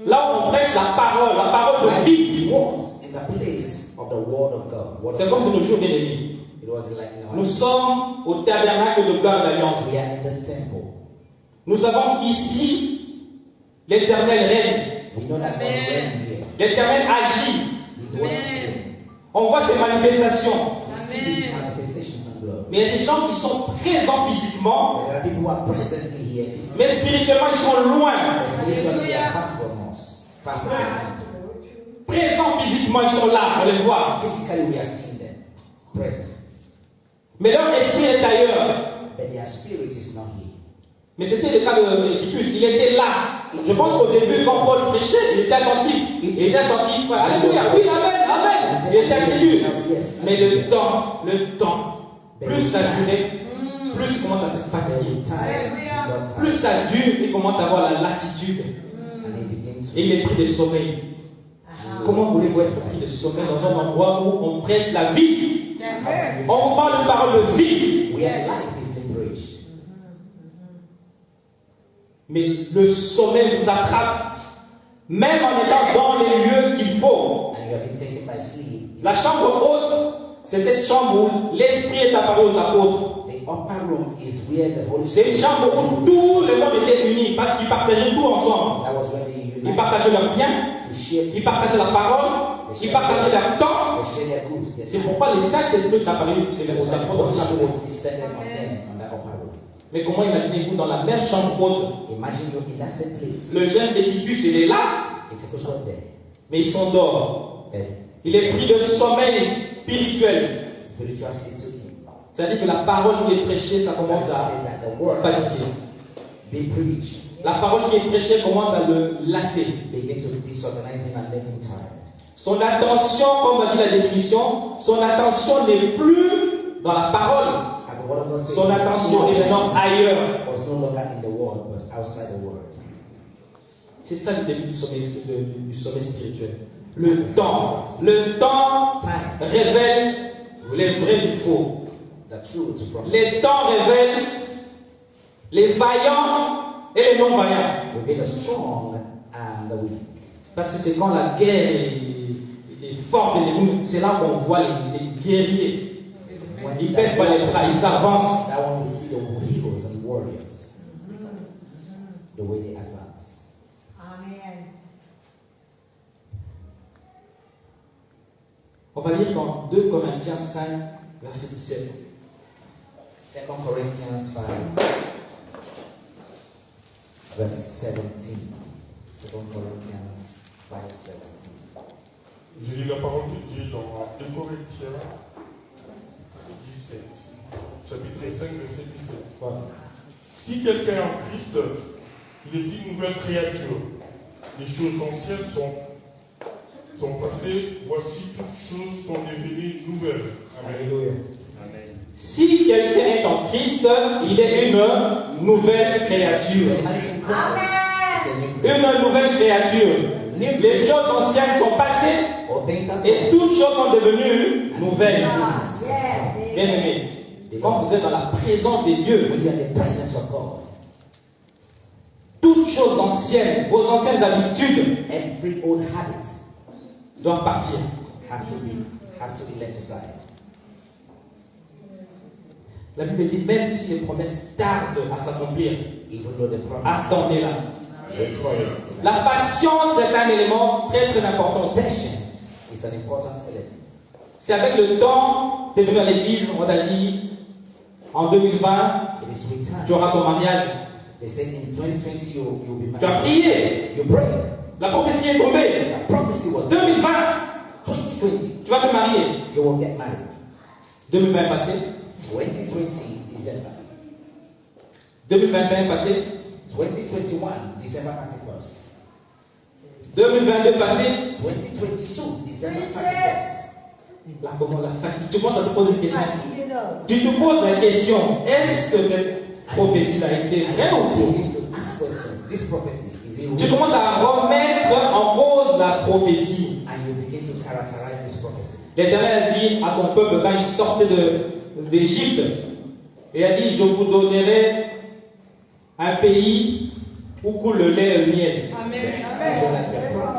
Là où on prêche la parole de He vie. was in the place of the word of God. C'est comme de nos jours, bien aimés. It was like in our Nous sommes au tabernacle de gloire de l'Alliance. we are in this temple. Nous savons qu'ici, l'Éternel règne. We know that God reigns here. L'Éternel agit. He dwells here. On voit ses manifestations. We see these manifestations and glory. Mais il y a des gens qui sont présents physiquement, There are people who are presently here. physically. mais spirituellement, ils sont loin. Spiritually, they are far from us. Far from the temple. Présents physiquement, ils sont là, on les voit. Physically, we are seeing them present. Mais leur esprit est ailleurs. but their spirit is not here. Mais c'était le cas de Tychus, il était là. Je pense qu'au début, quand Paul prêchait, il était attentif. Il était attentif. Alléluia, oui, amen, amen. Il était assidu. Mais le temps, plus ça durait, plus il commence à se fatiguer. Plus ça dure, il commence à avoir la lassitude. Et il est pris de sommeil. Comment voulez-vous être pris de sommeil dans un endroit où on prêche la vie? On vous parle de parole de vie. Where life is being preached. Mais le sommeil vous attrape, même en étant dans les lieux qu'il faut. And you have been taken by sleep. La chambre haute, c'est cette chambre où l'esprit est apparu aux apôtres. The upper room is where the Holy C'est Spirit. une chambre où tout le monde était uni parce qu'ils partageaient tout ensemble. That was where they Ils united partageaient leurs biens, to share. ils partageaient la parole, ils partageaient leur temps. They share their goods. Their C'est time. pourquoi le Saint-Esprit est apparu aux That was why the apôtres dans Holy la chambre haute. Spirit descended on them on that upper room. Mais comment imaginez-vous dans la même chambre haute? Imagine you're in that same place. Le jeune Tychus, il est là, It's a was there. mais il s'endort. But Il est pris de sommeil spirituel. spiritual state took him. C'est-à-dire que la parole qui est prêchée, ça commence That à says that the word fatiguer. being preached La parole qui est prêchée commence à le lasser. begin to disorganize him and make him tired. Son attention, comme on dit la définition, son attention n'est plus dans la parole. As the word of God says, Son attention est maintenant ailleurs. was no longer in the word, but outside the word. C'est ça le début du sommeil spirituel. Le temps révèle les vrais du faux. The truth from Les temps révèlent les vaillants et les non-vaillants. reveal the strong and the weak. Parce que c'est quand la guerre est forte, c'est là qu'on voit les guerriers. Ils baissent pas les bras, ils avancent. That one we see the heroes and warriors. The way they advance. Amen. On va lire dans 2 Corinthiens 5, verset 17. 2 Corinthians 5, verse 17. 2 Corinthians 5, 17. Je lis la parole de Dieu dans 2 Corinthiens 17, chapitre 5, verset 17. Voilà. Si quelqu'un est en Christ, il est une nouvelle créature. Les choses anciennes sont passées, voici toutes choses sont devenues nouvelles. Amen. Alléluia. Si quelqu'un est en Christ, il est une nouvelle créature. Une nouvelle créature. Les choses anciennes sont passées All things are et toutes choses sont devenues nouvelles. Yes. Bien aimé, quand vous êtes dans la présence de Dieu, when you are in the presence of God. toutes choses anciennes, vos anciennes habitudes Every old habit doivent partir. have to be let aside. La Bible dit même si les promesses tardent à s'accomplir, Even though the promise attendez-la. wait for it. La patience est un élément très très important. Patience is an important element. C'est avec le temps, tu es venu à l'église, on t'a dit, en 2020, It is with time. tu auras ton mariage. They say in 2020 you'll be Tu as married. prié, You pray. la prophétie est tombée. The prophecy was 2020, 2020 tu vas te marier. you will get married. 2020 est passé, 2020 December. 2021 est passé, 2021 December 31st. 2022 est passé. 2022 December 31st. Là, comment la fatigue? Tu commences à te poser une question. Fatigué d'or. Tu te poses la question, est-ce que cette prophétie a été vraie ou You faux? begin to ask questions. This prophecy is it Tu real? commences à remettre en cause la prophétie. And you begin to characterize this prophecy. L'Éternel a dit à son peuple quand il sortait d'Égypte, et il a dit, je vous donnerai un pays où coule le lait et le miel. Amen.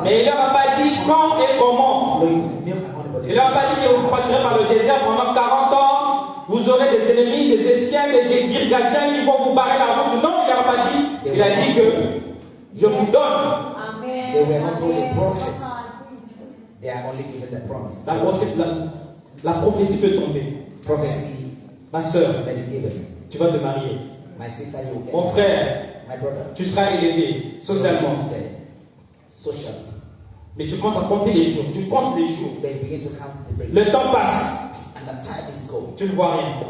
Mais il leur a pas dit quand et comment. Flowing milk and honey, but Il leur a pas dit que vous passerez par le désert pendant 40 ans, vous aurez des ennemis, des Essiens, des Girgasiens qui vont vous barrer la route. Non, il leur a pas dit. Il a dit que je vous donne. Amen. They were not told the process. They are only given the promise. La prophétie peut tomber. Prophecy Ma soeur, that is given. tu vas te marier. My sister, you will get Mon married. frère, My brother, tu seras élevé socialement. socially. Mais tu commences à compter les jours. Tu comptes les jours. They begin to count the days. Le temps passe. And the time is going. Tu ne vois rien.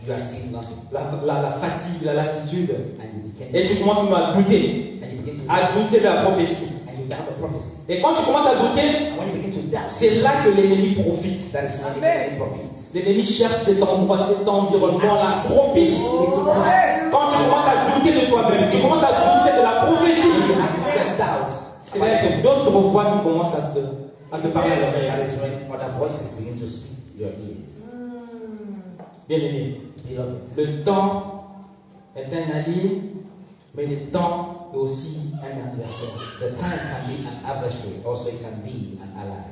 You are seeing nothing. la fatigue, la lassitude. And you begin Et tu commences même à douter. and you begin to À douter de la prophétie. and you doubt the prophecy. Et quand tu commences à douter, And when you begin to doubt, c'est là que l'ennemi profite. that is when the enemy profits. L'ennemi cherche cet endroit, cet environnement-là propice. Quand tu commences à douter de toi-même, tu commences à douter de la prophétie, You have the self-doubts. c'est là que d'autres voix qui commencent à te parler à l'oreille. That is when other voices begin to speak to your ears. Bien aimé, Beloved, le temps est un allié, mais le temps est aussi un adversaire. the time can be an adversary, also it can be an ally.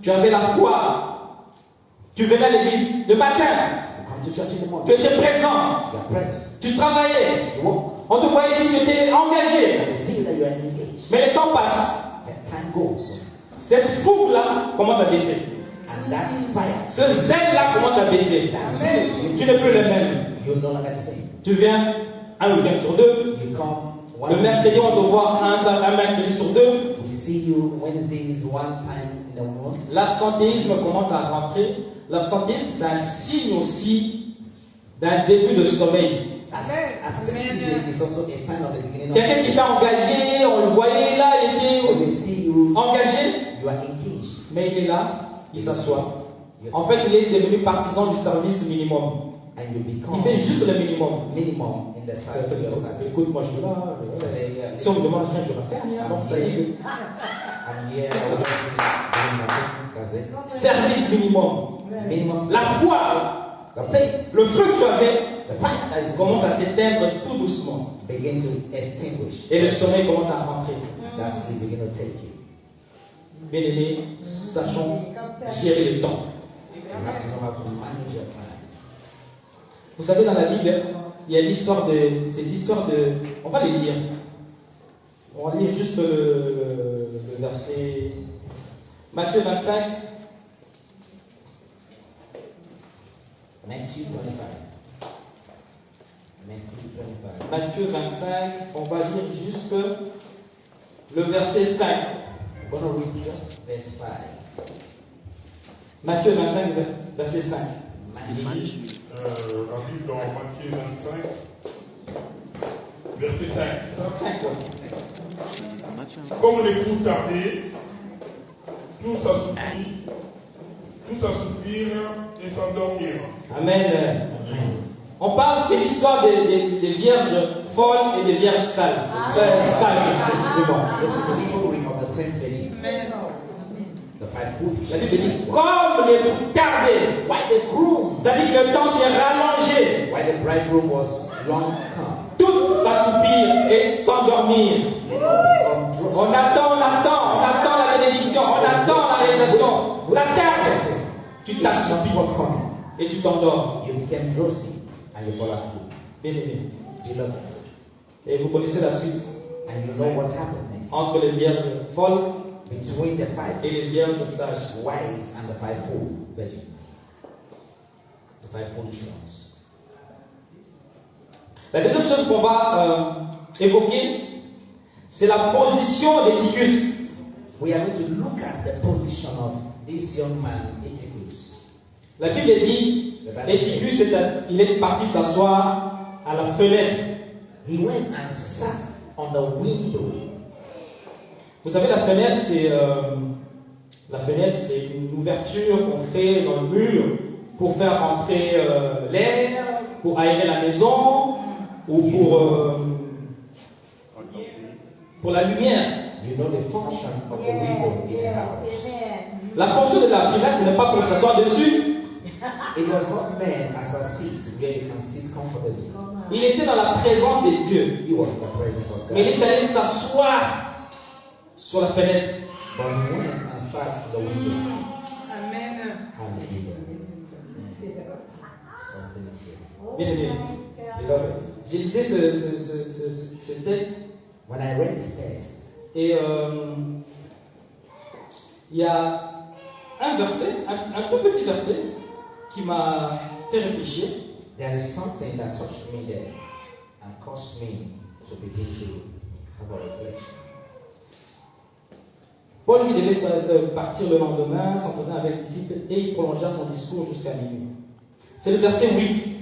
Tu avais la foi, tu venais à l'église le matin, You come to church in the tu morning, étais présent, you are present, tu travaillais, you walk, on te voyait ici, tu étais engagé, and you see that you are engaged. mais le temps passe. The time goes, Cette fougue-là commence à baisser. and that fire, Ce zèle-là commence à baisser. Tu n'es plus le même. you're no longer the same. Tu viens un week-end sur deux. You come Le one mercredi, on te voit un mercredi sur deux. we see you Wednesdays one time in a month. L'absentéisme commence à rentrer. L'absentéisme, c'est un signe aussi d'un début de sommeil. Absenteeism is also a sign of the beginning of Quelqu'un qui était engagé, on le voyait là, il when était we see you, engagé, you are engaged. mais il est là, il s'assoit. En fait, il est devenu partisan du service minimum. And you Il become fait juste le minimum. minimum in the side of your service. Écoute, moi je suis là. Si on me demande rien, je vais faire rien. Donc ça y est. I'm here doing nothing. That's it. Service minimum. Minimum La service. foi, The faith, le feu que tu avais, the fire that is commence à s'éteindre tout doucement. begin to extinguish. Et le sommeil commence à rentrer. That sleep begin to take you. Bien aimé, sachons gérer le temps. You have to know how to manage your time. Vous savez, dans la Bible, il y a l'histoire de. C'est l'histoire de. On va les lire. On va lire juste le verset. Matthieu 25. Matthew 25. Matthew 25. Matthieu 25. On va lire juste le verset 5. I'm going to read just verse 5. Matthieu 25, verset 5. Matthew. La Bible dans Matthieu 25, verset 5, c'est ça? 5, ouais. Comme les coups tardés, tous s'assoupir et s'endormir. Amen. On parle, c'est l'histoire des vierges folles et des vierges sales. Sages, excusez-moi. This is the story of the 10 virgins. The 5 foolish. La Bible dit, comme les coups tardés. Why the groom? Ça dit que le temps s'est rallongé. Why the bridegroom was long come. Toutes s'assoupir et s'endormir. On attend la bénédiction, on attend la réalisation. Ça tarde. Tu t'assoupis et tu t'endors. You became drowsy and you fall asleep. Bien aimé. Beloved. Et vous connaissez la suite. And you know what happened next. Entre les vierges folles Between the 5 et les vierges sages. wise and the 5 fool virgins. The 5 foolish ones. La deuxième chose qu'on va évoquer, c'est la position d'Éticus. We are going to look at the position of this young man, Eutychus. La Bible dit, Éticus il est parti s'asseoir à la fenêtre. He went and sat on the window. Vous savez, la fenêtre, c'est une ouverture qu'on fait dans le mur pour faire entrer l'air, pour aérer la maison ou pour la lumière. You know the function of the window in the house. La fonction de la fenêtre, ce n'est pas pour s'asseoir dessus. It was not meant as a seat where you can sit comfortably. Il était dans la présence de Dieu. He was in the presence of Mais il God. est allé s'asseoir sur la fenêtre. But he went and sat at the window. Amen. Hallelujah. Something is here. Bien aimé. Beloved, J'ai lisé ce texte when I read this text, et il y a un verset, un tout petit verset qui m'a fait réfléchir. there is something that touched me there and caused me to begin to have a reflection. Paul lui devait partir le lendemain, s'entretenir avec les disciples et il prolongea son discours jusqu'à minuit. C'est le verset 8.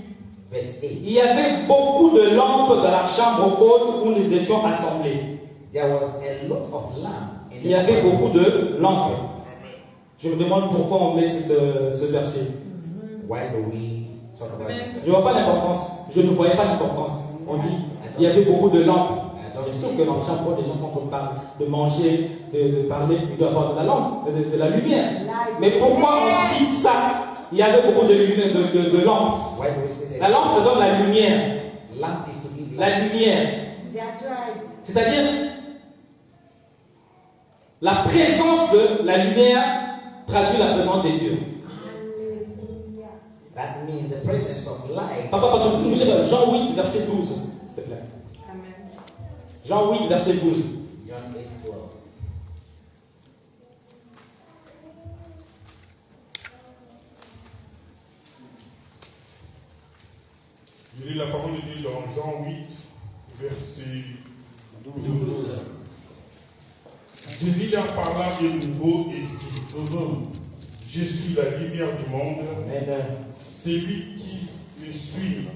verse 8. Il y avait beaucoup de lampes dans la chambre haute où nous étions assemblés. There was a lot of lamp in Il y avait the beaucoup de lampes. Je me demande pourquoi on met ce verset. Why do we talk about this? Je ne vois pas l'importance. Je ne voyais pas l'importance. On dit, il y avait beaucoup de lampes. C'est sûr que dans le chambre haute, les gens sont en train de manger, de parler, il doit y avoir de la lampe, de la lumière. Mais pourquoi on cite ça? Il y avait beaucoup de lumière, de lampes. Why do we say that? La lampe, ça donne la lumière. Lamp is to give La light. lumière. That's right. C'est-à-dire, la présence de la lumière traduit la présence des dieux. That means the presence of light. Papa, par exemple, nous lire Jean 8, verset 12, s'il te plaît. Amen. Jean 8, verset 12. John 8:12. Je lis la parole de Dieu dans Jean 8, verset 12. Jésus leur parla de nouveau et dit, je suis la lumière du monde. Celui qui me suit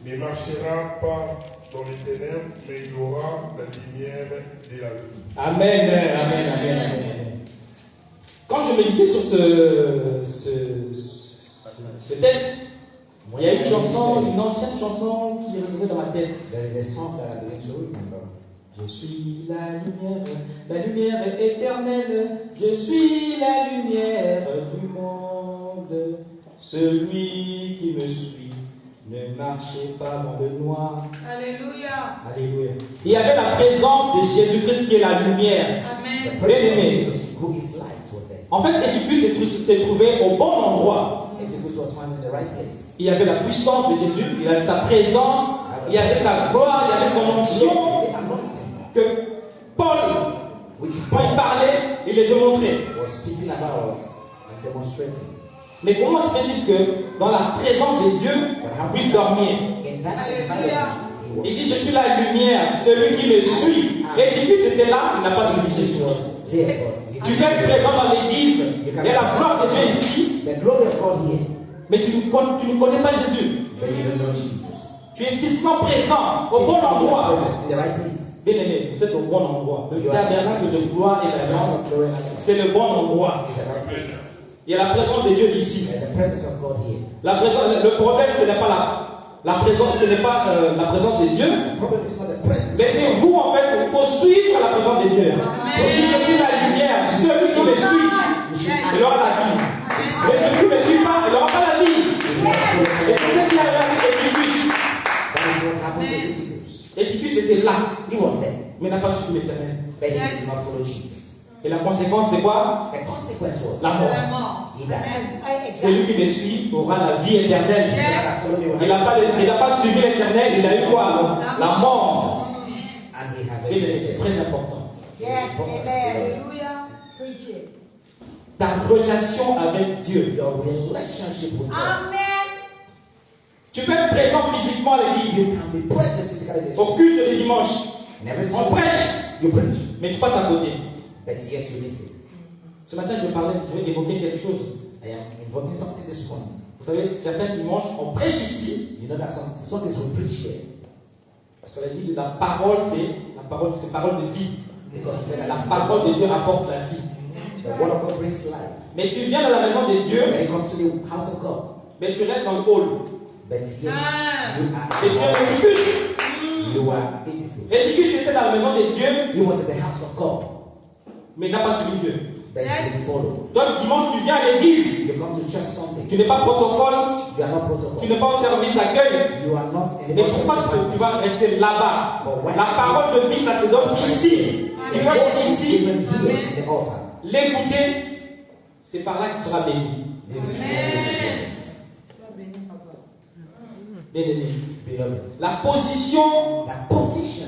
ne marchera pas dans les ténèbres, mais il aura la lumière de la vie. Amen, amen, amen, amen. Quand je méditais sur ce texte, il y a une chanson, une ancienne chanson qui est restée dans ma tête. There is a song that I begin to remember. Je suis la lumière éternelle, je suis la lumière du monde. Celui qui me suit, ne marchez pas dans le noir. Alléluia. Alléluia. Il y avait la présence de Jésus-Christ qui est la lumière. Amen. The presence of Jesus, who is light, was there. En fait, Étiquus s'est trouvé au bon endroit. Antipas was found in the right place. Il y avait la puissance de Jésus, il avait sa présence, il y avait sa gloire, il y avait son onction The anointing, que Paul, which quand il Paul parlait, il le démontrait. was speaking about and demonstrating. Mais comment se fait-il que dans la présence de Dieu, on puisse dormir? In that Alléluia. environment, he Il dit, je suis la lumière, celui qui me suit. Et Étiquus était là, il n'a pas suivi Jésus. was there. Tu peux être présent dans l'église, il y a la gloire de Dieu ici, The glory of God here, mais tu ne connais pas Jésus. but you don't know Jesus. Tu es physiquement présent au bon endroit. In the right place. Bien aimé, vous êtes au bon endroit. Le tabernacle de gloire et d'alliance, Glory and light. c'est le bon endroit. In the right place. Il y a la présence de Dieu ici. And the presence of God here. Le problème, ce n'est pas la présence, ce n'est pas la présence de Dieu, The problem is not the presence. mais c'est vous en fait. Il faut suivre la présence de Dieu. Il dit, je suis la lumière. Celui qui me suit, il aura la vie. Mais celui qui ne me suit pas, il n'aura pas la vie. Et c'est ce qui a arrivé à Étiquus. That is what happened to Eutychus. Étiquus était là, He was there, mais n'a pas suivi l'Éternel. but he did not follow Jesus. Et la conséquence, c'est quoi? The consequence was La mort. La mort. he died. Celui qui me suit aura la vie éternelle. Yes. Il n'a pas suivi l'éternel, il a eu quoi? La mort. And he had Et c'est très important. Yes. Alléluia. Preach it. Ta relation avec Dieu. Your relationship with God. Amen. Tu peux être présent physiquement à l'église, You can be present physically. au culte du dimanche. And every On Sunday prêche, you preach, mais tu passes à côté. but yet you miss it. Ce matin, je vais évoquer quelque chose. I am invoking something this morning. Vous savez, certains dimanches, on prêche ici. You know that some Sundays we preach here Cela dit, la parole, c'est parole de vie. because we say that La parole de Dieu apporte la vie. the word of God brings life. Mais tu viens dans la maison de Dieu, When you come to the house of God, mais tu restes dans le hall. but yes, you Et tu es are Étiquus. you are Eutychus. Étiquus était dans la maison de Dieu, He was in the house of God, mais n'a pas suivi Dieu. but he didn't follow. Donc dimanche, tu viens à l'église. You come to church Sunday, Tu n'es pas protocole, you are not tu protocol. n'es pas au service d'accueil. You are not in the Mais je pense que tu vas rester là-bas. La parole de vie, ça se donne ici. Il faut être ici. Even here in the altar. L'écouter, c'est par là que tu seras béni. This is where you Bien aimé. be. Beloved, La position the position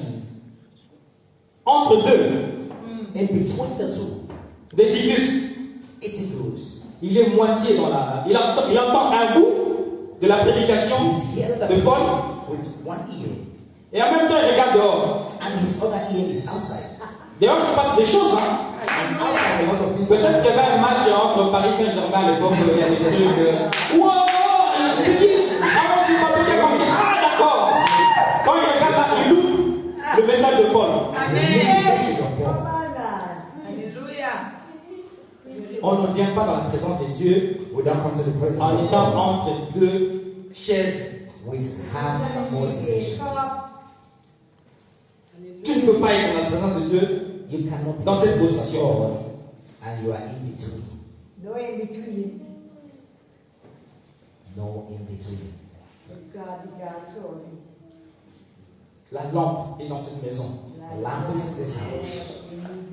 entre deux in between the two, d'Étiquus, Eutychus, il est moitié dans la. Il entend un bout de la prédication is hearing the de Paul, preaching with one ear, et en même temps il regarde dehors. and his other ear is outside. Dehors, il se passe des choses. Hein. And outside, a lot of things. Peut-être qu'il y avait un match entre Paris Saint-Germain et l'époque, il y a des trucs. Wow! C'est qui? Avant, c'est le message de Paul. On ne vient pas dans la présence de Dieu We don't come to the presence en of étant God entre deux chaises. with half motivation. Tu ne peux pas être dans la présence de Dieu You cannot be dans cette in the presence position. of God and you are in between. No in between. No in between. God, sorry. La lampe est dans cette maison. The lamp is in this house.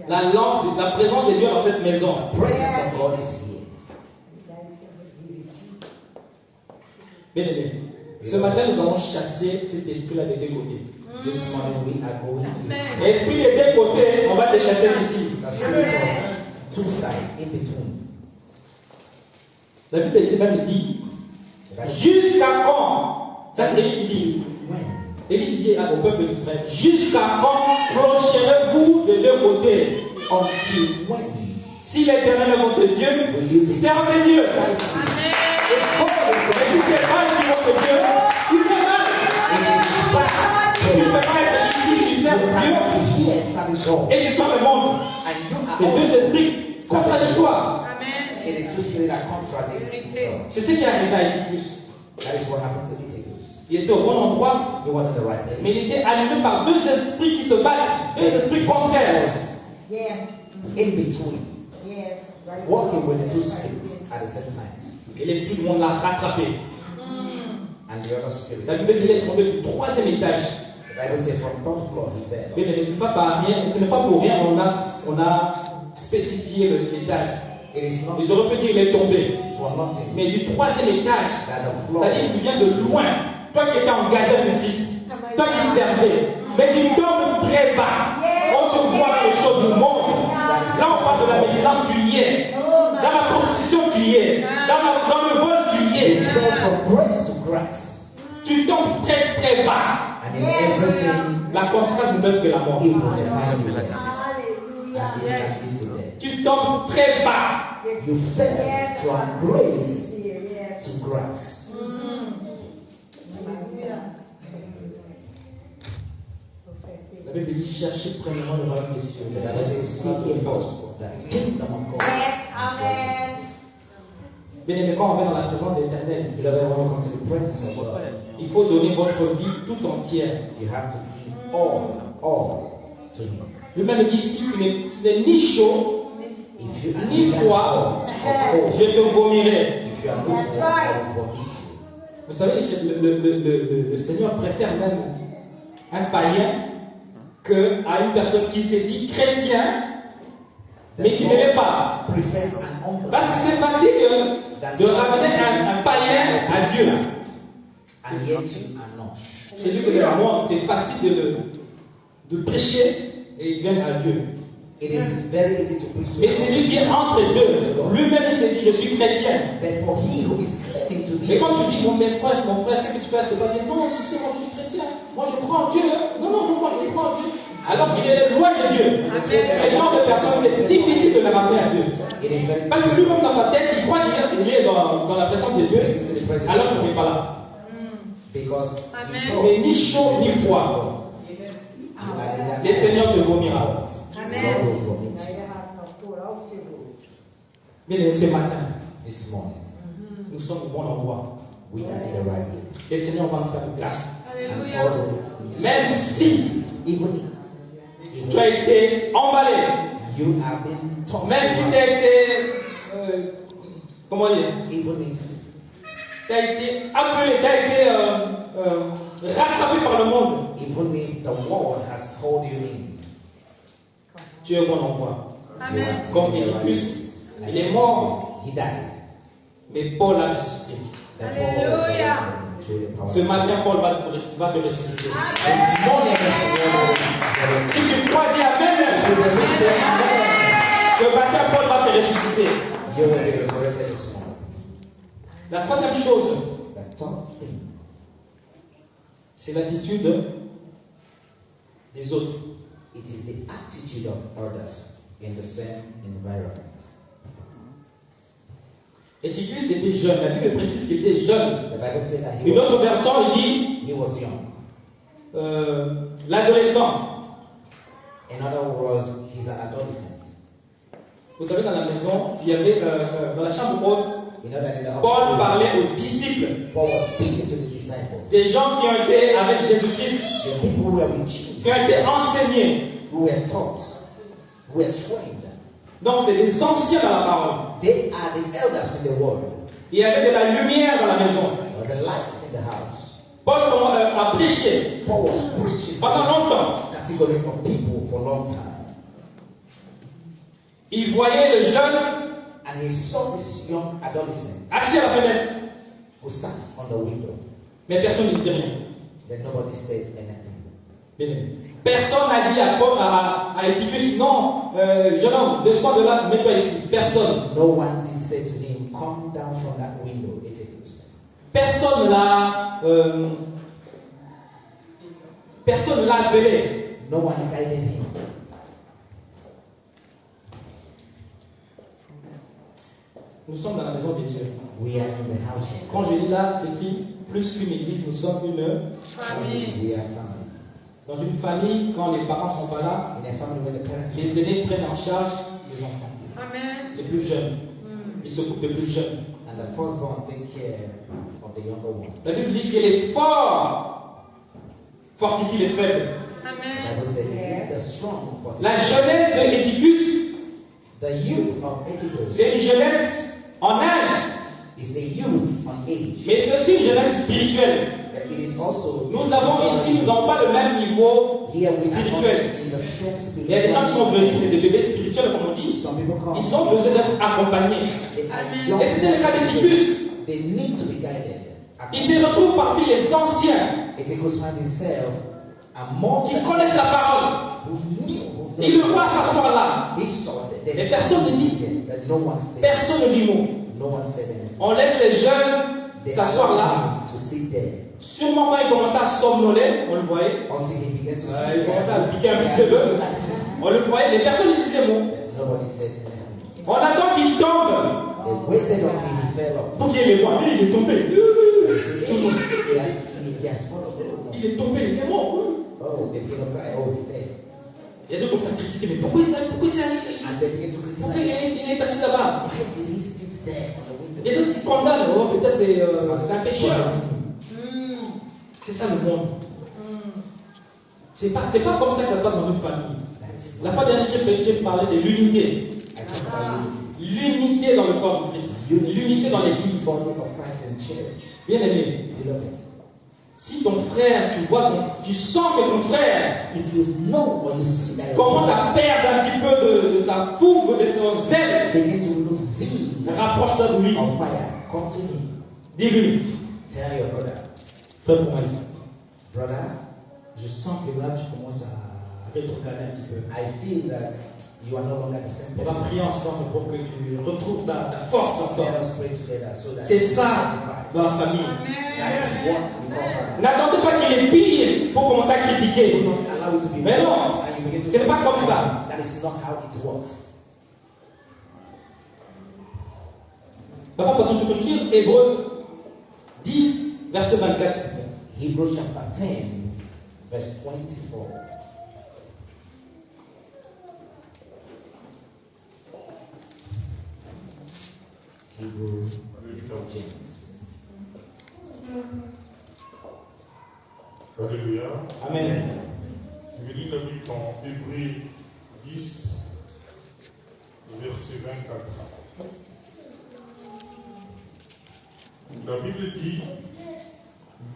La lampe, la présence de Dieu dans cette maison. The presence of God is here. Bien aimé, ce matin nous allons chasser cet esprit-là des deux côtés. This morning we are going to L'esprit des deux côtés, on va le chasser ici. the spirit of two sides in between. La Bible même dit, jusqu'à quand? Ça c'est Élie qui dit. When? Élie dit au peuple d'Israël, jusqu'à quand clocherez-vous de deux côtés? Until when? Si l'Éternel est votre Dieu, servez Dieu. Et si c'est pas votre Dieu, suivez mal. Tu ne peux pas être ici, tu sers Dieu Here serving God. et tu sers le monde. And you C'est are deux esprits contradictoires. It is two spirits that contradict itself. C'est ce qui est arrivé à Étius. That is what happened to Eutychus. Il était au bon endroit, He was in the right mais place. il était animé par deux esprits qui se battent, deux esprits contraires. Yes. In between. Yes. Right. Working with the two spirits at the same time. Et l'esprit du monde l'a rattrapé. And the other spirit. La Bible dit qu'il est tombé du troisième étage. The Bible says from third floor he fell. Mais ce n'est pas par rien, ce n'est pas pour rien qu'on a spécifié l'étage. It is not Ils auraient pu dire qu'il est tombé. for nothing Mais du troisième étage, that the floor c'est-à-dire que tu viens de loin. Toi qui étais engagé avec Christ, toi qui servais, mais tu tombes très bas. On te voit dans les choses du monde. Là, on parle de la médisance, tu y es. Dans la prostitution, tu y es. Dans le vol, tu y es. fell from grace to grace. Tu tombes très très bas. And in everything La conséquence ne peut être que la mort. evil the final will end. Hallelujah. And it can lead to death. Tu tombes très bas. You fell from grace Yes. to grace. La Bible dit cherchez premièrement le royaume des cieux. The Bible says, seek ye first the kingdom of God. Yes. Amen. Bien aimé, quand on vient dans la présence de l'Éternel, Beloved, when you come to the presence of God, il faut donner votre vie tout entière. you have to give all to Him. Lui-même dit ici, tu n'es ni chaud, If you are Ni neither froid, hot or cold, je te vomirai. if you are lukewarm, I will vomit you. Vous savez, le Seigneur préfère même un païen qu'à une personne qui s'est dit chrétien, mais qui ne l'est pas. Prefers an unbeliever Parce que c'est facile de ramener un païen à Dieu. and yet you are not. C'est lui que le monde, c'est facile de prêcher et il vient à Dieu. It is very easy to preach to Mais c'est lui qui est entre deux. Lui-même, il s'est dit, je suis chrétien. But for he who is claiming to Mais be, quand tu dis, mon frère, ce que tu fais, c'est pas bien. Non, tu sais, moi je suis chrétien. Moi je crois en Dieu. Non, moi je crois en Dieu. Alors qu'il est loin de Dieu. Ce genre de personnes, c'est difficile de les ramener à Dieu. it is very Parce que lui-même dans sa tête, il croit qu'il est dans la présence de Dieu, alors qu'il n'est pas là. because Amen. he thought Mais ni chaud ni froid. you are neither Le Seigneur te vomira. God will vomit you. Bien aimé, ce matin, This morning, nous sommes au bon endroit. we are in the right place. Et le Seigneur va nous faire grâce. And God will Même si even tu as été emballé, you have been tossed même si tu around, as été, comment dire, even if tu as été appelé, tu as été rattrapé par le monde, even if the world has hold you in, tu es au bon endroit. you are still Comme in the right Édipus, place. il est mort, He died. mais Paul a ressuscité. The Paul was resurrected through the power. Ce matin, Paul va te ressusciter. This morning is the Lord is Si tu crois, dis Amen. You will be saying amen. Ce matin, Paul va te ressusciter. You will be resurrected this morning. La troisième chose, The third thing c'est l'attitude des autres. it is the attitude of others in the same environment. Édipus était jeune. La Bible précise qu'il était jeune. The Bible says that Une autre version, il dit he was young. l'adolescent. In other words, he's an adolescent. Vous savez, dans la maison, il y avait, dans la chambre haute, You know that in the Paul parlait aux disciples, Paul was speaking to the disciples. des gens qui ont été avec Jésus-Christ, The people who were with Jesus, qui ont été enseignés. who were taught, who were trained. Donc, c'est des anciens dans la parole. They are the elders in the world, Il y avait de la lumière dans la maison. or the lights in the house. Paul a prêché Paul was preaching pendant longtemps. category of people for a long time. Il voyait le jeune And he saw this young adolescent assis à la fenêtre, who sat on the window. mais personne ne disait rien. Then nobody said anything. Bien aimé. Personne n'a dit à Paul, à Eutychus, non, jeune homme, descends de là, mets-toi ici. Personne. No one did say to him, come down from that window, Eutychus. Personne ne l'a appelé. No one guided him. Nous sommes dans la maison de Dieu. We are in the house of Quand God. je dis là, c'est qui plus qu'une église, nous sommes une. We are family. Dans une famille, quand les parents ne sont pas là, In a family where the parents les aînés prennent en charge les enfants, Amen. les plus jeunes. Ils s'occupent des plus jeunes. and the firstborn take care of the younger one. La Bible dit que les forts fortifient les faibles. The Amen. Bible said, the strong for La jeunesse de Eutychus, the youth of Eutychus c'est une jeunesse en âge, is a youth on age. mais c'est aussi une jeunesse spirituelle. It is also Nous avons ici, nous n'avons pas le même niveau here we are not spirituel. in the same Il y a des gens qui sont venus, c'est spiritual. des bébés spirituels, comme on dit. Some people come. Ils ont besoin d'être accompagnés. They are young. Et c'était le cas d'Eutychus. They need to be guided. Il se retrouve parmi les anciens Eutychus found himself among qui connaissent la parole. who knew. Il le voit s'asseoir là. He saw that Et personne ne dit. that no one said. Personne ne dit mot. No one said anything. On laisse les jeunes They s'asseoir là. allowed him to sit there Sûrement quand il commençait à somnoler, on le voyait. until he began to Il commençait à piquer un petit peu. On le voyait, les personnes ne disaient mot. Nobody said anything. On attend qu'il tombe They waited until he fell off. pour qu'il les voit. Lui, il est tombé. He has fallen. Il est tombé, il est mort. Oh, they began to cry. Oh, he's dead. Il y a deux comme ça qui critiquaient, mais pourquoi c'est allé And they began to Pourquoi criticize. il est assis là-bas? Why did he sit there on the window? Il y a d'autres qui condamnent. Oh, peut-être c'est un pécheur. C'est ça le monde. C'est pas comme ça que ça se passe dans une famille. La fois dernière, j'ai parlé de l'unité. I talk about unity. L'unité dans le corps de Christ. L'unité dans l'église. Body of Christ and church. Bien aimé. Beloved, Si ton frère, tu sens que ton frère if you know or you see that commence à perdre un petit peu de sa fougue, de son zèle, begin to lose zeal rapproche-toi de lui. of fire, come to me. Dis-lui, Tell your brother, frère pour moi ici. brother, Je sens que là, tu commences à rétrograder un petit peu. I feel that you are no longer the same On va person. prier ensemble pour que tu retrouves ta force en toi. Let us pray together so that C'est ça dans la famille. that is what we call N'attendez pas qu'il est pire pour commencer à critiquer. Do not allow it to be Mais non, worse and you begin to ce n'est pas comme ça. That is not how it works. Papa, quand tu peux lire Hébreux 10, verset 24, s'il te plaît. Hebrews chapter 10, verse 24. Hebrew James. Alléluia. Amen. Je vais lire la Bible en Hébreux 10, verset 24. La Bible dit,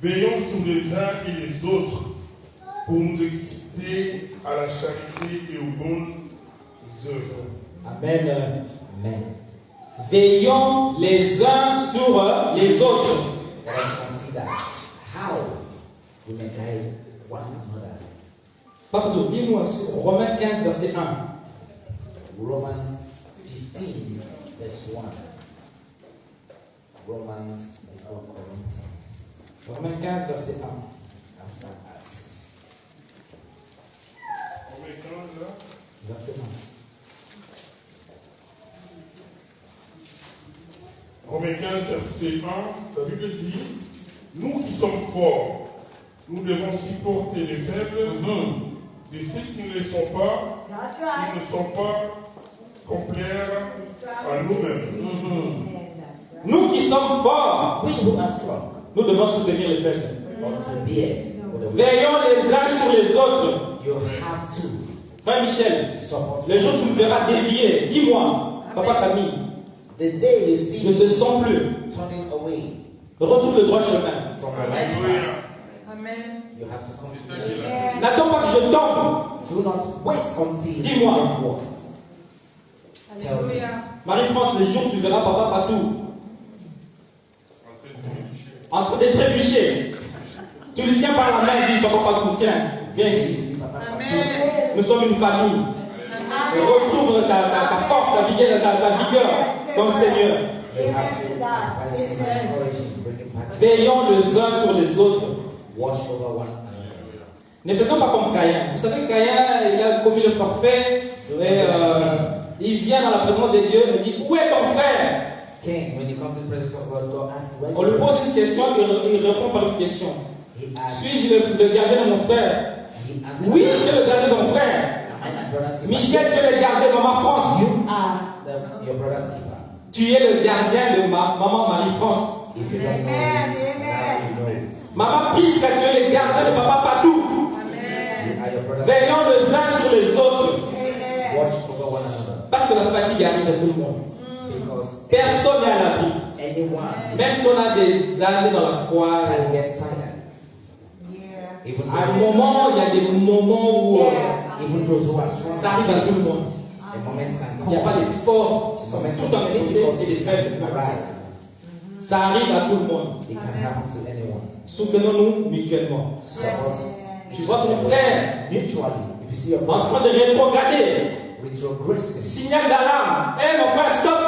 veillons sur les uns et les autres pour nous exciter à la charité et aux bonnes œuvres. Amen. Amen. Veillons les uns sur les autres. Let us consider how we may guide one another. Papa, dis-nous Romains 15, verset 1. Romans 15, verse 1. Romans before Corinthians, Romains 15, verset 1. after Acts. Romains 15, là. Verset 1. Romains 15, verset 1, la Bible dit, nous qui sommes forts, nous devons supporter les faibles de ceux qui ne le sont pas, That's qui right. ne sont pas complaire à nous-mêmes. Mhm. That's right. Nous qui sommes forts, We who are strong nous devons soutenir les faibles. ought to bear with the weak. Veillons les uns sur les autres. You have to Frère Michel, support. le jour où tu me verras dévier, dis-moi, Papa Camille, The day you je see ne te me sens plus. turning away Retrouve le droit chemin. from the right Alléluia. path, Amen. you have to come C'est to ça qu'il the a fait. N'attends pas que je tombe. Do not wait until you Dis-moi. get worst. Tell me. Marie-France, le jour où tu verras Papa Patou En train de trébucher. en train de trébucher, tu le tiens par la main et dis Papa Patou, tiens, viens ici. Nous sommes une famille. Et retrouve ta force, ta vigueur, ta vigueur comme Seigneur. You have to advise him and encourage him, bring him back to Veillons les uns sur les autres. watch over one another. Ne faisons pas comme Caïn. Vous savez, Caïn, il a commis le forfait et il vient dans la présence de Dieu et dit où est ton frère? Cain, when you come to the presence of God, God asks, where's On lui your pose brother? une question, il répond par une question. He asks, Suis-je le gardien de mon frère? he answers, Oui, tu es le gardien de mon frère. am I my brother's keeper? Michel, tu es le gardien de ma France. You are your brother's keeper. Tu es le gardien de ma maman Marie-France. If you don't know Amen, this, amen. now you know it. Maman Pisca, tu es le gardien de Papa Fatou. You are your brother's Veillons les uns sur les autres. Amen. watch over one another. Parce que la fatigue arrive à tout le monde. Because Personne n'est à l'abri. anyone Même si on a des années dans la foi, can get tired. Yeah. Even à un though, moment, il y a des moments où even those who are strong, ça arrive à tout le monde. the moments can Il n'y a pas come. les forts qui sont tout en côté et les Difficulties faibles. can arrive. Ça arrive à tout le monde. It can happen to anyone. Soutenons-nous mutuellement. Support Tu vois ton frère mutually. If you see your en train brother de rétrograder, retrogressing, signal d'alarme. Hé mon frère, stop!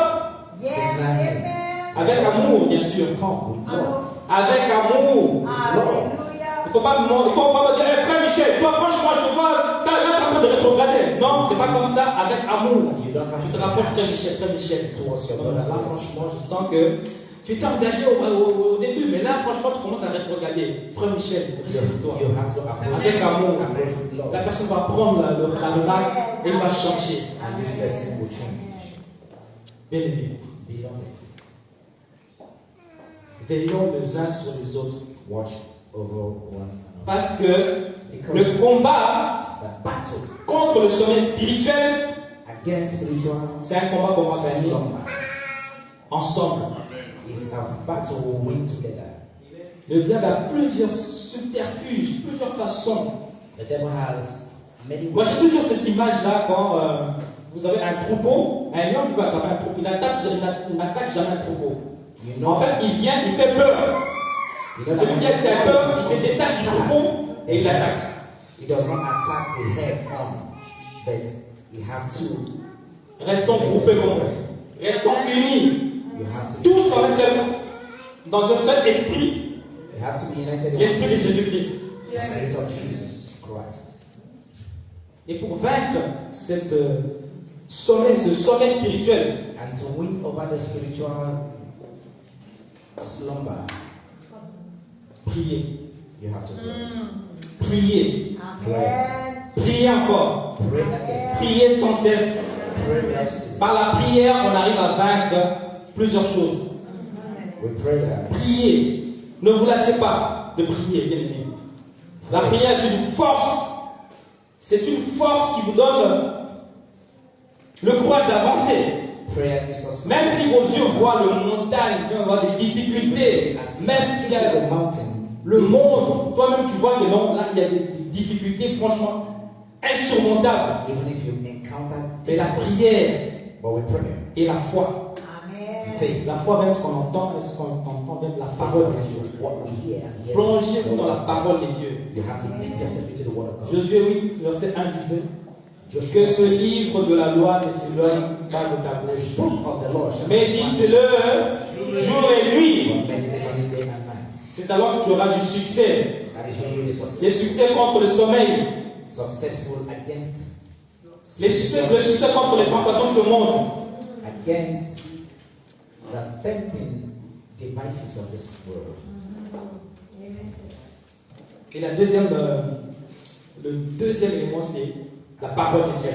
Yes. signal him. Amen. Avec amour, bien sûr. Come with love. Avec amour. Hallelujah. Il faut pas me dire, hey, frère Michel, toi franchement, je te vois, t'es en train de rétrograder. Non, c'est pas comme ça, avec amour. You don't have Tu to te rapproches, frère Michel. towards your Non, brother. là, franchement, je sens que tu étais engagé au début, mais là, franchement, tu commences à rétrograder. Frère Michel, reste-toi. You have to approach Avec amour. approach with love. La personne va prendre la remarque et il va changer. And this person will change. Bien aimé, Be on it. veillons les uns sur les autres. Watch over one another. Parce que le combat The battle contre le sommeil spirituel, against spiritual c'est un combat qu'on va gagner slumber ensemble. is a battle we win together. Le diable a plusieurs subterfuges, plusieurs façons. The devil has many Moi, ways. j'ai toujours cette image-là quand vous avez un troupeau, un lion qui va attaquer un troupeau. Il n'attaque jamais un troupeau. You know, En fait, il vient, il fait peur. he doesn't Celui qui a attack peur, il se détache du troupeau et il attaque. He does not attack the head on, but you have to. Restons groupés, mon frère. Restons unis. You have to. Tous dans un seul esprit. You have to be united in L'esprit de Jésus-Christ. the spirit of Jesus Christ. Et pour vaincre cette ce sommeil spirituel, And to win over the spiritual slumber, priez. you have to pray. Priez. Amen. Priez encore. Pray again. Priez sans cesse. Pray mercy. Par la prière, on arrive à vaincre plusieurs choses. With prayer, Priez. Ne vous lassez pas de prier, bien aimé. La prière est une force. C'est une force qui vous donne le courage d'avancer. prayer is a Même si vos yeux voient le montagne, il peut y avoir des difficultés. Même s'il y a the mountain. le monde, toi-même tu vois que non, là il y a des difficultés franchement insurmontables. Even if you encounter Mais la prière but with prayer, et la foi. Amen. faith, La foi, même ce qu'on entend, est-ce qu'on entend bien de la parole de Dieu. what we hear. Plongez-vous dans la parole de Dieu. You have to dip yourself into the word of God. Josué 8, verset 1 disait Just que ce livre de la loi ne s'éloigne pas de ta the bouche. book of the Lord shall Médite-le jour et nuit. meditate on it day and night. C'est alors que tu auras du succès. That is when you will be Les succès contre le sommeil. successful against Le succès contre les tentations de ce monde. against the tempting devices of this world. Et la deuxième, Le deuxième élément, c'est la parole de Dieu.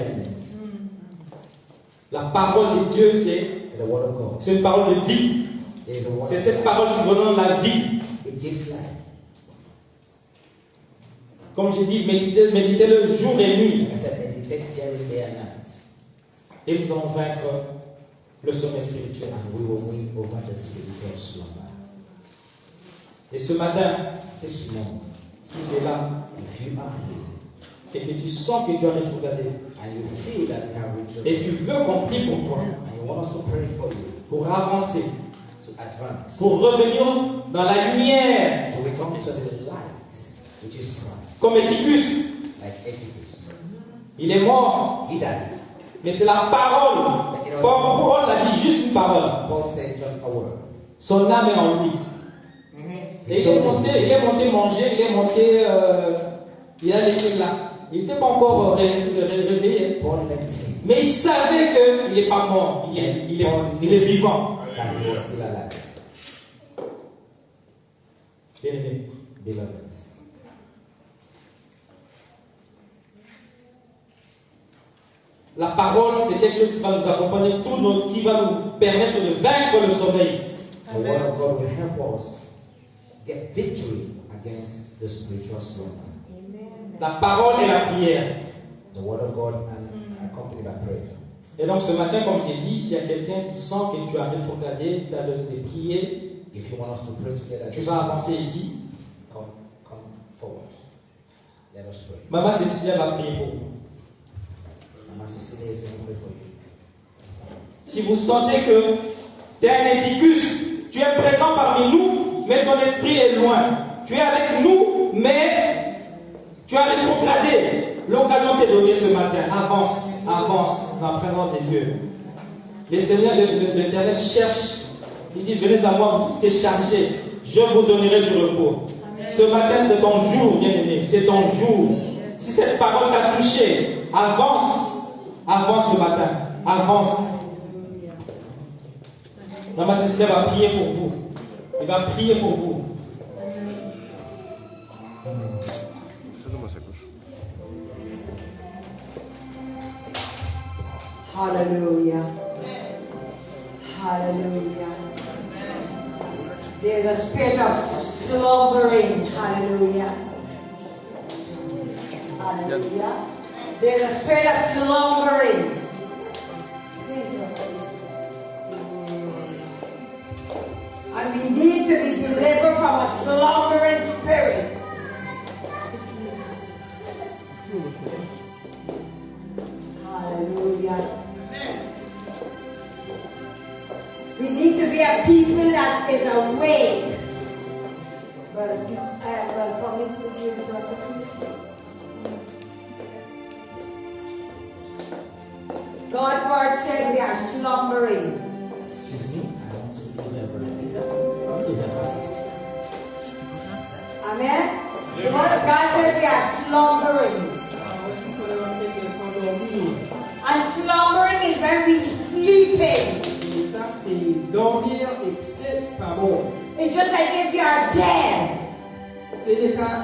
La parole de Dieu, The word of God. c'est une parole de vie. It is a word C'est of cette God. parole qui redonne la vie. It gives life. Comme j'ai dit, méditez-le jour et nuit. I said, meditate daily, day and night. Et nous allons vaincre le sommeil spirituel. And we will win over the spiritual slumber. Et ce matin, This morning, si tu es là if you are here et que tu sens que tu as rétrogradé and you feel that you have reached et tu veux qu'on prie pour toi, and you want us to pray for you pour avancer, to advance, pour revenir dans la lumière, to return to the light, which is Christ, comme Éticus. like Ethicus. Il est mort, He died. mais c'est la parole. Paul l'a dit, juste une parole. Paul said just a word. Son âme est en lui. Et il est monté manger, il a laissé là. Il n'était pas encore réveillé. Paul left him Mais il savait qu'il n'est pas mort. Il est vivant. that he was still alive. Bien-aimé. Beloved, La parole, c'est quelque chose qui va nous accompagner qui va nous permettre de vaincre le sommeil. the word of God will help us get victory against the spiritual slumber. La parole et la prière. The word of God and accompanied by prayer. Et donc ce matin, comme j'ai dit, s'il y a quelqu'un qui sent que tu as rétrogradé, tu as besoin de prier, If you want us to pray together, tu vas avancer ici. come forward. Let us pray. Maman Cécilia va prier pour vous. Mama Cecilia is going to pray for you. Si vous sentez que tu es un Éticus, tu es présent parmi nous, mais ton esprit est loin. Tu es avec nous, mais tu as rétrogradé. L'occasion t'est donnée ce matin. Avance, avance dans la présence de Dieu. Le Seigneur, l'Éternel cherche. Il dit, venez à moi, vous tous qui êtes chargés, je vous donnerai du repos. Ce matin, c'est ton jour, bien-aimé, c'est ton jour. Si cette parole t'a touché, avance, avance ce matin, avance. Maman Cécilia va prier pour vous. Il va prier pour vous. Hallelujah. Hallelujah. There's a spirit of slumbering. Hallelujah. Hallelujah. There's a spirit of slumbering. And we need to be delivered from a slumbering spirit. Hallelujah. We need to be a people that is awake. Promise to give it up. God's word said we are slumbering. Excuse me, I want to hear Brother Peter. I want to hear us. Amen. The word of God said we are slumbering. And slumbering is when we sleeping. Et ça, c'est dormir et c'est pas bon. It's just like if you are dead. C'est l'état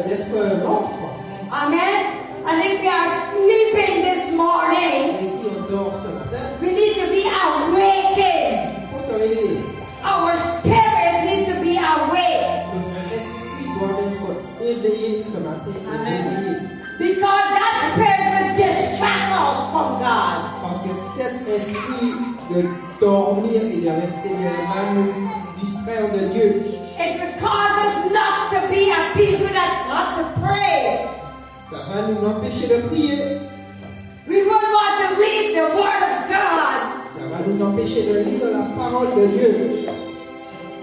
d'être mort, quoi. Amen. And if we are sleeping this morning, Et si on dort ce matin, we need to be awakened. il faut se réveiller. Our spirit needs to be awake. Notre esprit doit être éveillé ce matin et réveillé. Because that spirit will distract us from God. Parce que cet esprit de dormir et de rester va nous distraire de Dieu. It will cause us not to be a people that got to pray. Ça va nous empêcher de prier. We won't want to read the Word of God. Ça va nous empêcher de lire la parole de Dieu.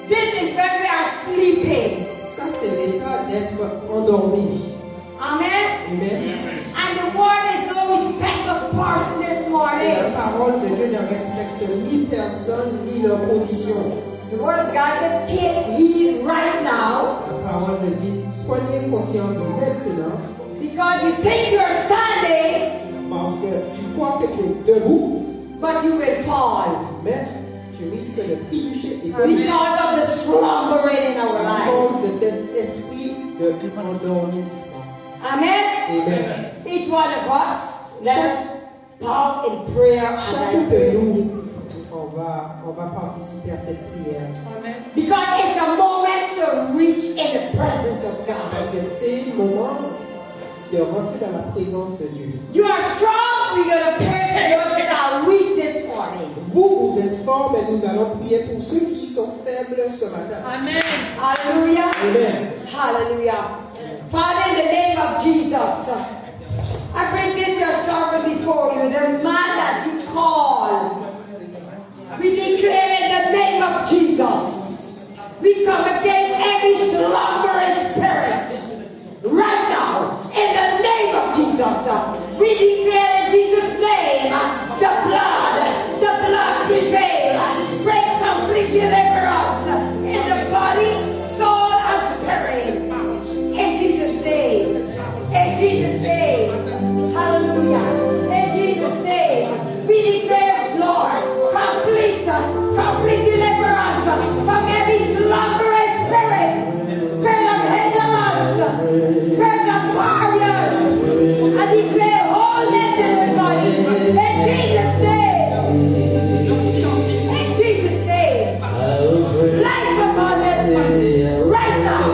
This is when we are sleeping. Ça, c'est l'état d'être endormi. Amen. Amen. And the Word is no respect of person this Et la morning. parole de Dieu ne respecte ni personne ni leur position. The Word of God said, take heed right now, La parole de Dieu, prenez conscience maintenant, because you think you're standing, parce que tu crois que tu es debout, but you will fall mais tu risques de trébucher et because of the slumbering in our à lives. cause de cet esprit de endormissement. Amen. Amen. Each one of us, let us bow in prayer and Chacun I de pray. nous, on va participer à cette prière. Because it's a moment to reach in the presence of Parce God. que c'est le moment de rentrer dans la présence de Dieu. You are strong, we're going to pray for those that are weak this morning. Vous êtes forts, mais nous allons prier pour ceux qui sont faibles ce matin. Amen. Hallelujah. Amen. Hallelujah. Father, in the name of Jesus, I bring this your servant before you, the man that you call. We declare in the name of Jesus, we come against every slumberous spirit right now, in the name of Jesus. We declare in Jesus' name, the blood prevail, bring complete deliverance in the body, soul, and spirit. In Jesus' name, in Jesus' name, hallelujah. In Jesus' name, we declare, Lord, complete deliverance from every slumberous spirit of hindrance, spirit of warriors. I declare wholeness in the body. In Jesus' name. In Jesus' name. Life abundant. Right now.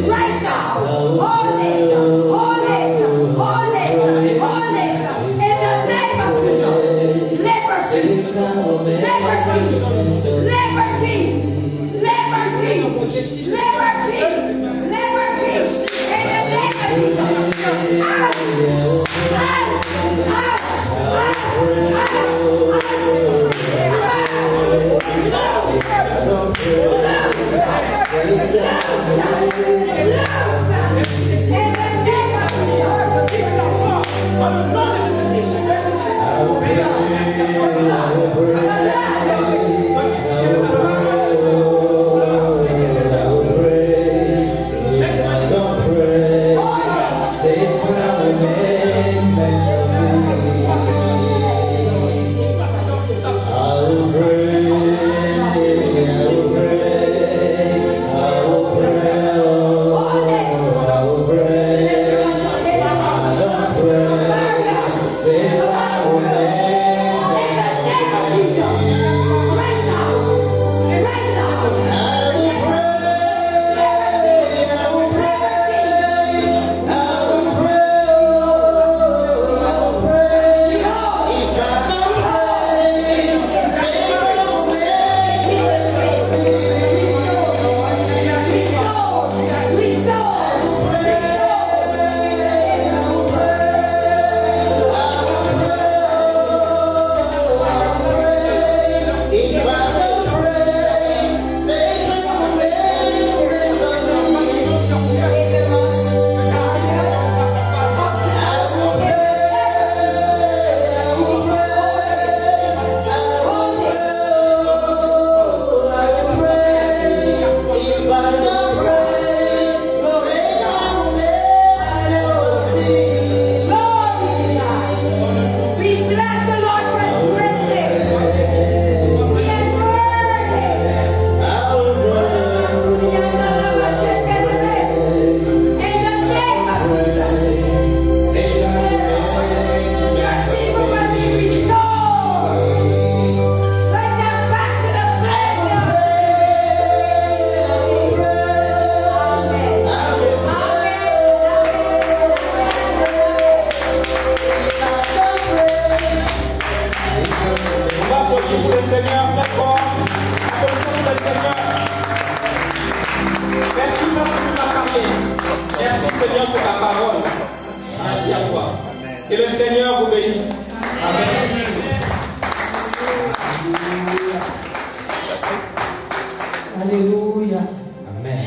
Right now. Wholeness. Wholeness. Wholeness. Wholeness. In the name of Jesus. Liberty. Liberty. Liberty. Liberty. Liberty. Liberty. In the name of Jesus. Que le Seigneur vous bénisse. Amen. Alléluia. Amen.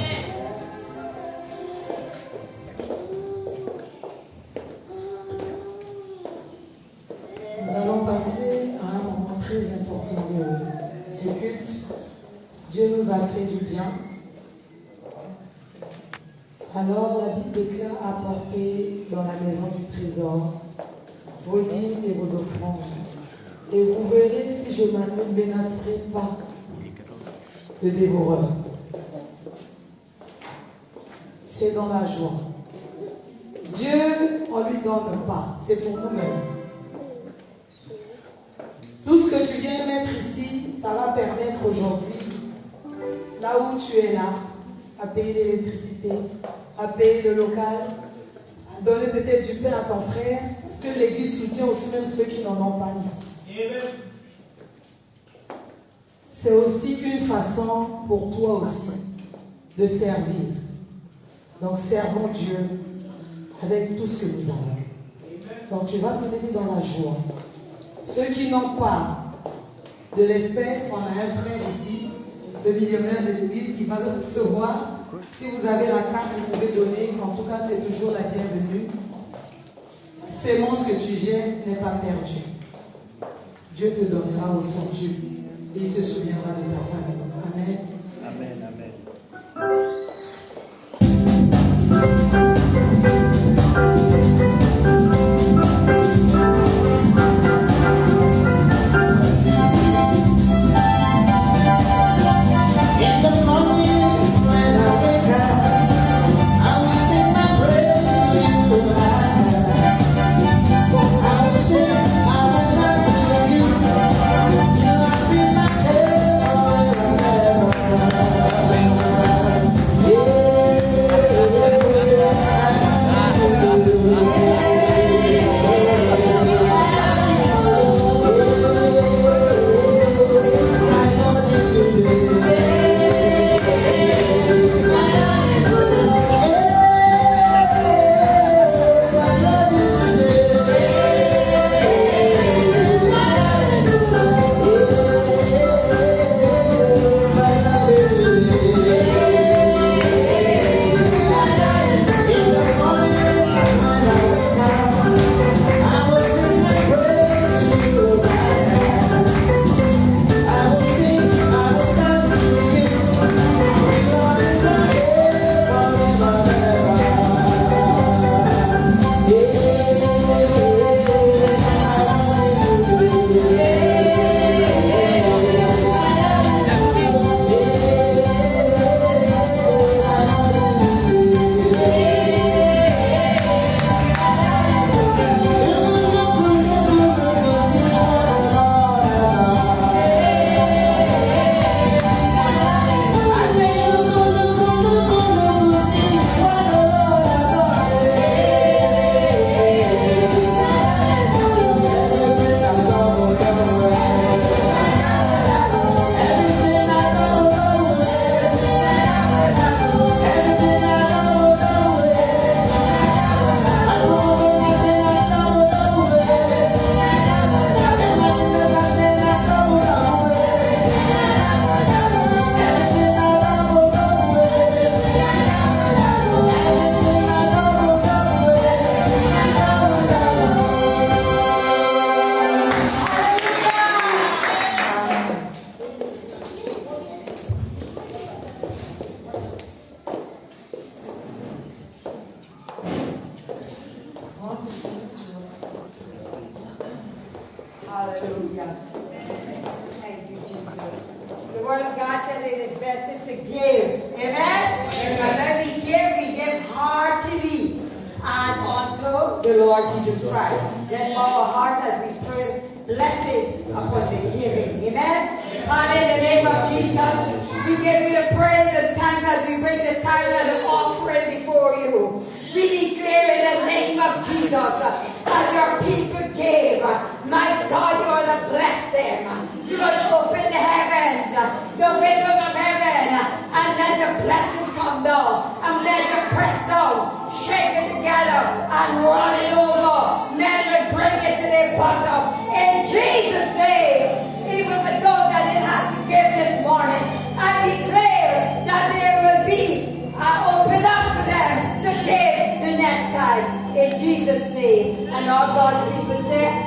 Nous allons passer à un moment très important de ce culte. Dieu nous a fait du bien. Alors la Bible déclare apporter dans la maison du trésor vos dîmes et vos offrandes. Et vous verrez si je ne menacerai pas le dévoreur. C'est dans la joie, Dieu, on ne lui donne pas, c'est pour nous-mêmes. Tout ce que tu viens de mettre ici, ça va permettre aujourd'hui, là où tu es là, à payer l'électricité, à payer le local, à donner peut-être du pain à ton frère, parce que l'Église soutient aussi même ceux qui n'en ont pas ici. C'est aussi une façon pour toi aussi de servir. Donc servons Dieu avec tout ce que nous avons. Donc tu vas te lever dans la joie. Ceux qui n'ont pas de l'espèce, on a un frère ici, le millionnaire de l'Église, qui va le recevoir. Si vous avez la carte, vous pouvez donner. En tout cas, c'est toujours la bienvenue. Sémence que tu gères n'est pas perdu. Dieu te donnera au centuple et il se souviendra de ta famille. Amen. Amen, amen. Hallelujah. Thank you, Jesus. The word of God says it is best to give. Amen? And when we give heartily and unto the Lord Jesus Christ. Let our heart as we pray blessed upon the giving. Amen? Father, in the name of Jesus, we give you the praise and thanks as we bring the tithe and the offering before you. We declare in the name of Jesus, as your people gave, my God, you're going to bless them. You're going to open the heavens, the windows of heaven, and let the blessings come down, and let the press down, shake it together, and run it over. Men will bring it to their bosom. In Jesus' name, even for those that didn't have to give this morning, I declare that there will be open up for them to give the next time. In Jesus' name. And all God's people say,